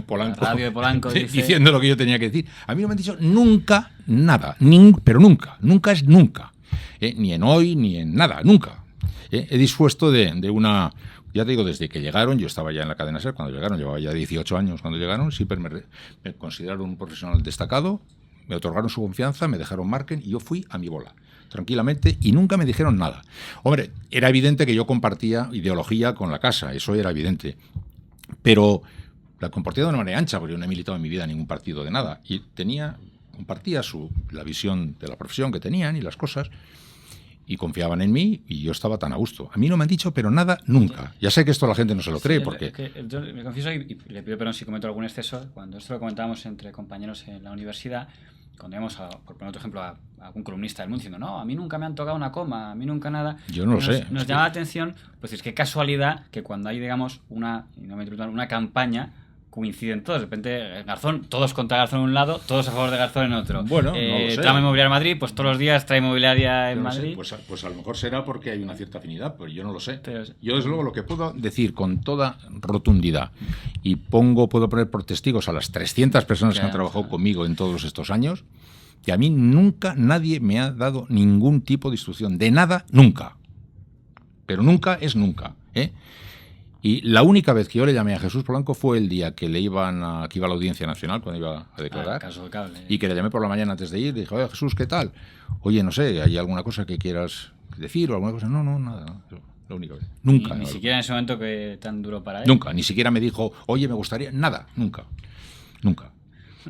Polanco, la radio de Polanco diciendo lo que yo tenía que decir. A mí no me han dicho nunca nada, pero nunca es nunca. Ni en Hoy, ni en nada, nunca. He dispuesto de una... Ya te digo, desde que llegaron, yo estaba ya en la cadena SER cuando llegaron, llevaba ya 18 años cuando llegaron, siempre me consideraron un profesional destacado, me otorgaron su confianza, me dejaron margen y yo fui a mi bola, tranquilamente, y nunca me dijeron nada. Hombre, era evidente que yo compartía ideología con la casa, eso era evidente, pero la compartía de una manera ancha, porque yo no he militado en mi vida en ningún partido de nada, y compartía la visión de la profesión que tenían y las cosas, y confiaban en mí y yo estaba tan a gusto. A mí no me han dicho, pero nada, nunca. Ya sé que esto la gente no se lo cree, porque... Yo me confieso y le pido perdón si cometo algún exceso. Cuando esto lo comentábamos entre compañeros en la universidad, cuando íbamos, por poner otro ejemplo, a algún columnista del mundo diciendo, no, a mí nunca me han tocado una coma, a mí nunca nada. Yo no lo sé. Nos llama la atención, pues es que casualidad que cuando hay, digamos, una campaña, coinciden todos. De repente, Garzón, todos contra Garzón en un lado, todos a favor de Garzón en otro. Bueno, no lo sé. Trama Inmobiliaria en Madrid, pues todos los días trae inmobiliaria en Madrid. Pues a lo mejor será porque hay una cierta afinidad, pero yo no lo sé. Yo, desde luego, lo que puedo decir con toda rotundidad, y puedo poner por testigos a las 300 personas que han trabajado conmigo en todos estos años, que a mí nunca nadie me ha dado ningún tipo de instrucción. De nada, nunca. Pero nunca es nunca, Y la única vez que yo le llamé a Jesús Polanco fue el día que que iba a la Audiencia Nacional, cuando iba a declarar, caso del cable. Y que le llamé por la mañana antes de ir, y dije, oye, Jesús, ¿qué tal? Oye, no sé, ¿hay alguna cosa que quieras decir o alguna cosa? No, nada, la única vez. Nunca. Ni siquiera en ese momento que tan duro para él. Nunca, ni siquiera me dijo, oye, me gustaría, nada, nunca.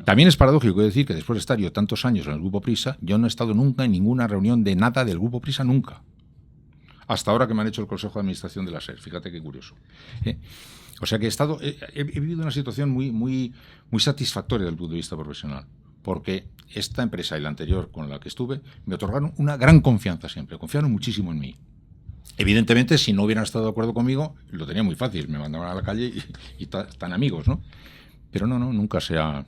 También es paradójico decir que después de estar yo tantos años en el Grupo Prisa, yo no he estado nunca en ninguna reunión de nada del Grupo Prisa, nunca. Hasta ahora que me han hecho el Consejo de Administración de la SER, fíjate qué curioso. O sea que he vivido una situación muy satisfactoria desde el punto de vista profesional, porque esta empresa y la anterior con la que estuve me otorgaron una gran confianza siempre, confiaron muchísimo en mí. Evidentemente, si no hubieran estado de acuerdo conmigo, lo tenía muy fácil, me mandaban a la calle y tan amigos, ¿no? Pero nunca se ha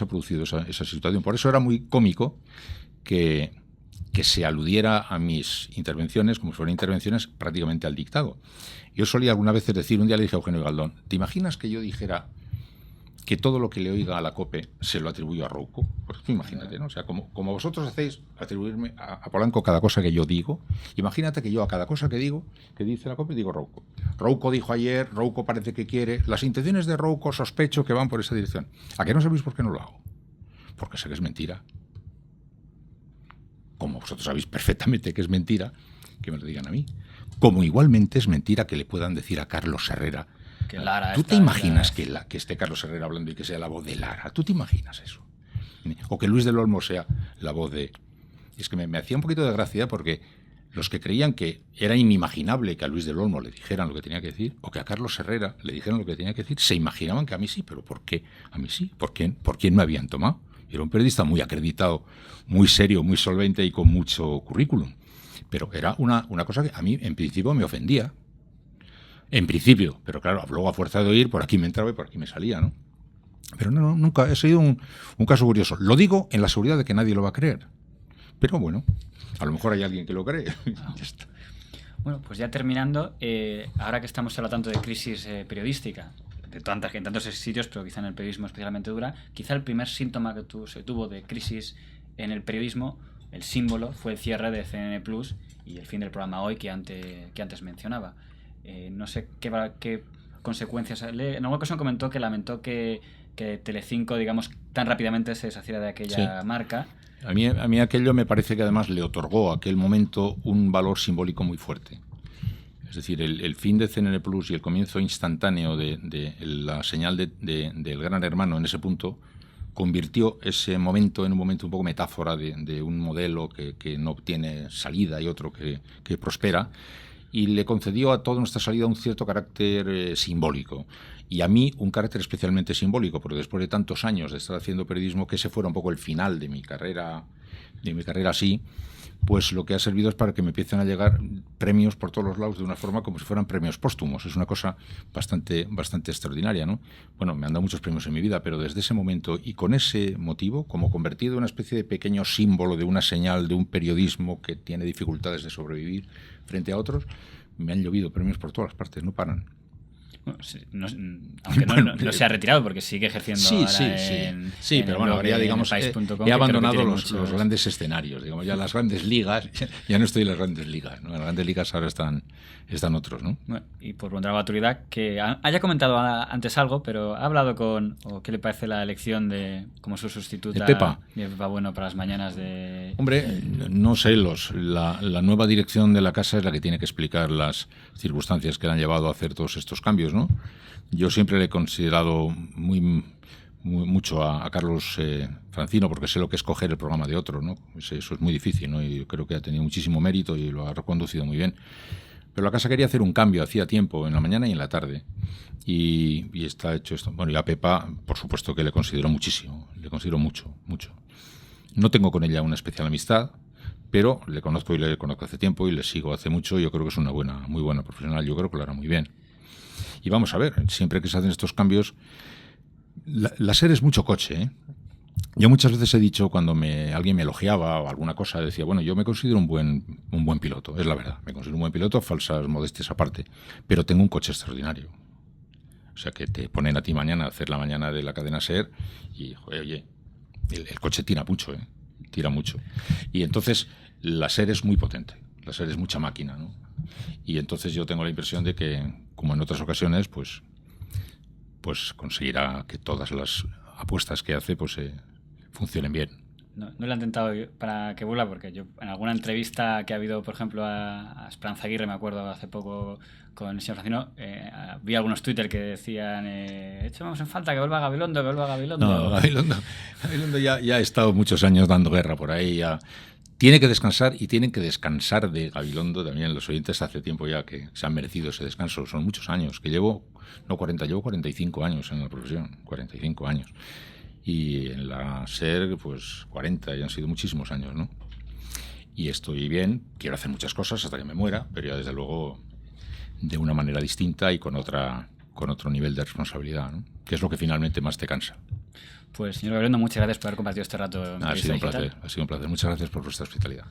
producido esa situación. Por eso era muy cómico que se aludiera a mis intervenciones como si fueran intervenciones prácticamente al dictado. Yo solía algunas veces decir, un día le dije a Eugenio Galdón, ¿te imaginas que yo dijera que todo lo que le oiga a la COPE se lo atribuyo a Rouco? Pues tú imagínate, ¿no? O sea, como vosotros hacéis atribuirme a Polanco cada cosa que yo digo, imagínate que yo a cada cosa que digo, que dice la COPE, digo Rouco. Rouco dijo ayer, Rouco parece que quiere, las intenciones de Rouco sospecho que van por esa dirección. ¿A qué no sabéis por qué no lo hago? Porque sé que es mentira. Como vosotros sabéis perfectamente que es mentira, que me lo digan a mí. Como igualmente es mentira que le puedan decir a Carlos Herrera. Que Lara ¿Tú te imaginas que esté Carlos Herrera hablando y que sea la voz de Lara? ¿Tú te imaginas eso? O que Luis del Olmo sea la voz de... Es que me hacía un poquito de gracia porque los que creían que era inimaginable que a Luis del Olmo le dijeran lo que tenía que decir, o que a Carlos Herrera le dijeran lo que tenía que decir, se imaginaban que a mí sí. ¿Pero por qué? A mí sí. ¿Por quién me habían tomado? Era un periodista muy acreditado, muy serio, muy solvente y con mucho currículum. Pero era una cosa que a mí, en principio, me ofendía. En principio. Pero claro, luego a fuerza de oír, por aquí me entraba y por aquí me salía, ¿no? Pero nunca. Ha sido un caso curioso. Lo digo en la seguridad de que nadie lo va a creer. Pero bueno, a lo mejor hay alguien que lo cree. Ya está. Bueno, pues ya terminando, ahora que estamos hablando tanto de crisis periodística, en tantos sitios, pero quizá en el periodismo especialmente dura, quizá el primer síntoma que se tuvo de crisis en el periodismo, el símbolo, fue el cierre de CNN Plus y el fin del programa Hoy que antes mencionaba. No sé qué consecuencias... En alguna ocasión comentó que lamentó que Telecinco, digamos, tan rápidamente se deshaciera de aquella marca. A mí aquello me parece que además le otorgó a aquel momento un valor simbólico muy fuerte. Es decir, el fin de CNN Plus y el comienzo instantáneo de la señal del Gran Hermano en ese punto convirtió ese momento en un momento un poco metáfora de un modelo que no tiene salida y otro que prospera, y le concedió a toda nuestra salida un cierto carácter simbólico. Y a mí un carácter especialmente simbólico, porque después de tantos años de estar haciendo periodismo, que ese fuera un poco el final de mi carrera y mi carrera sí, pues lo que ha servido es para que me empiecen a llegar premios por todos los lados de una forma como si fueran premios póstumos. Es una cosa bastante extraordinaria, ¿no? Bueno, me han dado muchos premios en mi vida, pero desde ese momento y con ese motivo, como convertido en una especie de pequeño símbolo de una señal de un periodismo que tiene dificultades de sobrevivir frente a otros, me han llovido premios por todas las partes, no paran. Bueno, sí, aunque bueno, no se ha retirado porque sigue ejerciendo sí, pero bueno, ahora ya digamos he abandonado los grandes escenarios, digamos, ya las grandes ligas, ya no estoy en las grandes ligas, ¿no? En las grandes ligas ahora están otros, ¿no? Bueno, y por preguntar a la autoridad, que haya comentado antes algo, pero ha hablado o qué le parece la elección de como su sustituta de Pepa Bueno para las mañanas de... Hombre, no sé, la nueva dirección de la casa es la que tiene que explicar las circunstancias que le han llevado a hacer todos estos cambios, ¿no? Yo siempre le he considerado mucho a Carlos Francino, porque sé lo que es coger el programa de otro, ¿no? Eso es muy difícil, ¿no? Y yo creo que ha tenido muchísimo mérito y lo ha reconducido muy bien. Pero la casa quería hacer un cambio hacía tiempo, en la mañana y en la tarde. Y está hecho esto. Bueno, y a Pepa, por supuesto que le considero muchísimo, le considero mucho. No tengo con ella una especial amistad, pero le conozco hace tiempo y le sigo hace mucho. Yo creo que es una muy buena profesional. Yo creo que lo hará muy bien. Y vamos a ver, siempre que se hacen estos cambios, la SER es mucho coche, ¿eh? Yo muchas veces he dicho, cuando alguien me elogiaba o alguna cosa, decía, bueno, yo me considero un buen piloto, es la verdad. Me considero un buen piloto, falsas modestias aparte, pero tengo un coche extraordinario. O sea, que te ponen a ti mañana a hacer la mañana de la cadena SER y, joder, oye, el coche tira mucho, ¿eh? Tira mucho. Y entonces la SER es muy potente, la SER es mucha máquina, ¿no? Y entonces yo tengo la impresión de que, como en otras ocasiones, pues conseguirá que todas las apuestas que hace funcionen bien. No le han tentado para que vuelva, porque yo en alguna entrevista que ha habido, por ejemplo, a Esperanza Aguirre, me acuerdo hace poco con el señor Francino, vi algunos Twitter que decían echamos en falta que vuelva Gabilondo. No, Gabilondo ya ha estado muchos años dando guerra por ahí, ya tiene que descansar y tienen que descansar de Gabilondo también los oyentes. Hace tiempo ya que se han merecido ese descanso. Son muchos años que llevo 45 años en la profesión, 45 años. Y en la SER, pues 40, y han sido muchísimos años, ¿no? Y estoy bien, quiero hacer muchas cosas hasta que me muera, pero ya desde luego de una manera distinta y con otro nivel de responsabilidad, ¿no? Que es lo que finalmente más te cansa. Pues, señor Gabilondo, muchas gracias por haber compartido este rato. Ha sido un placer. Muchas gracias por vuestra hospitalidad.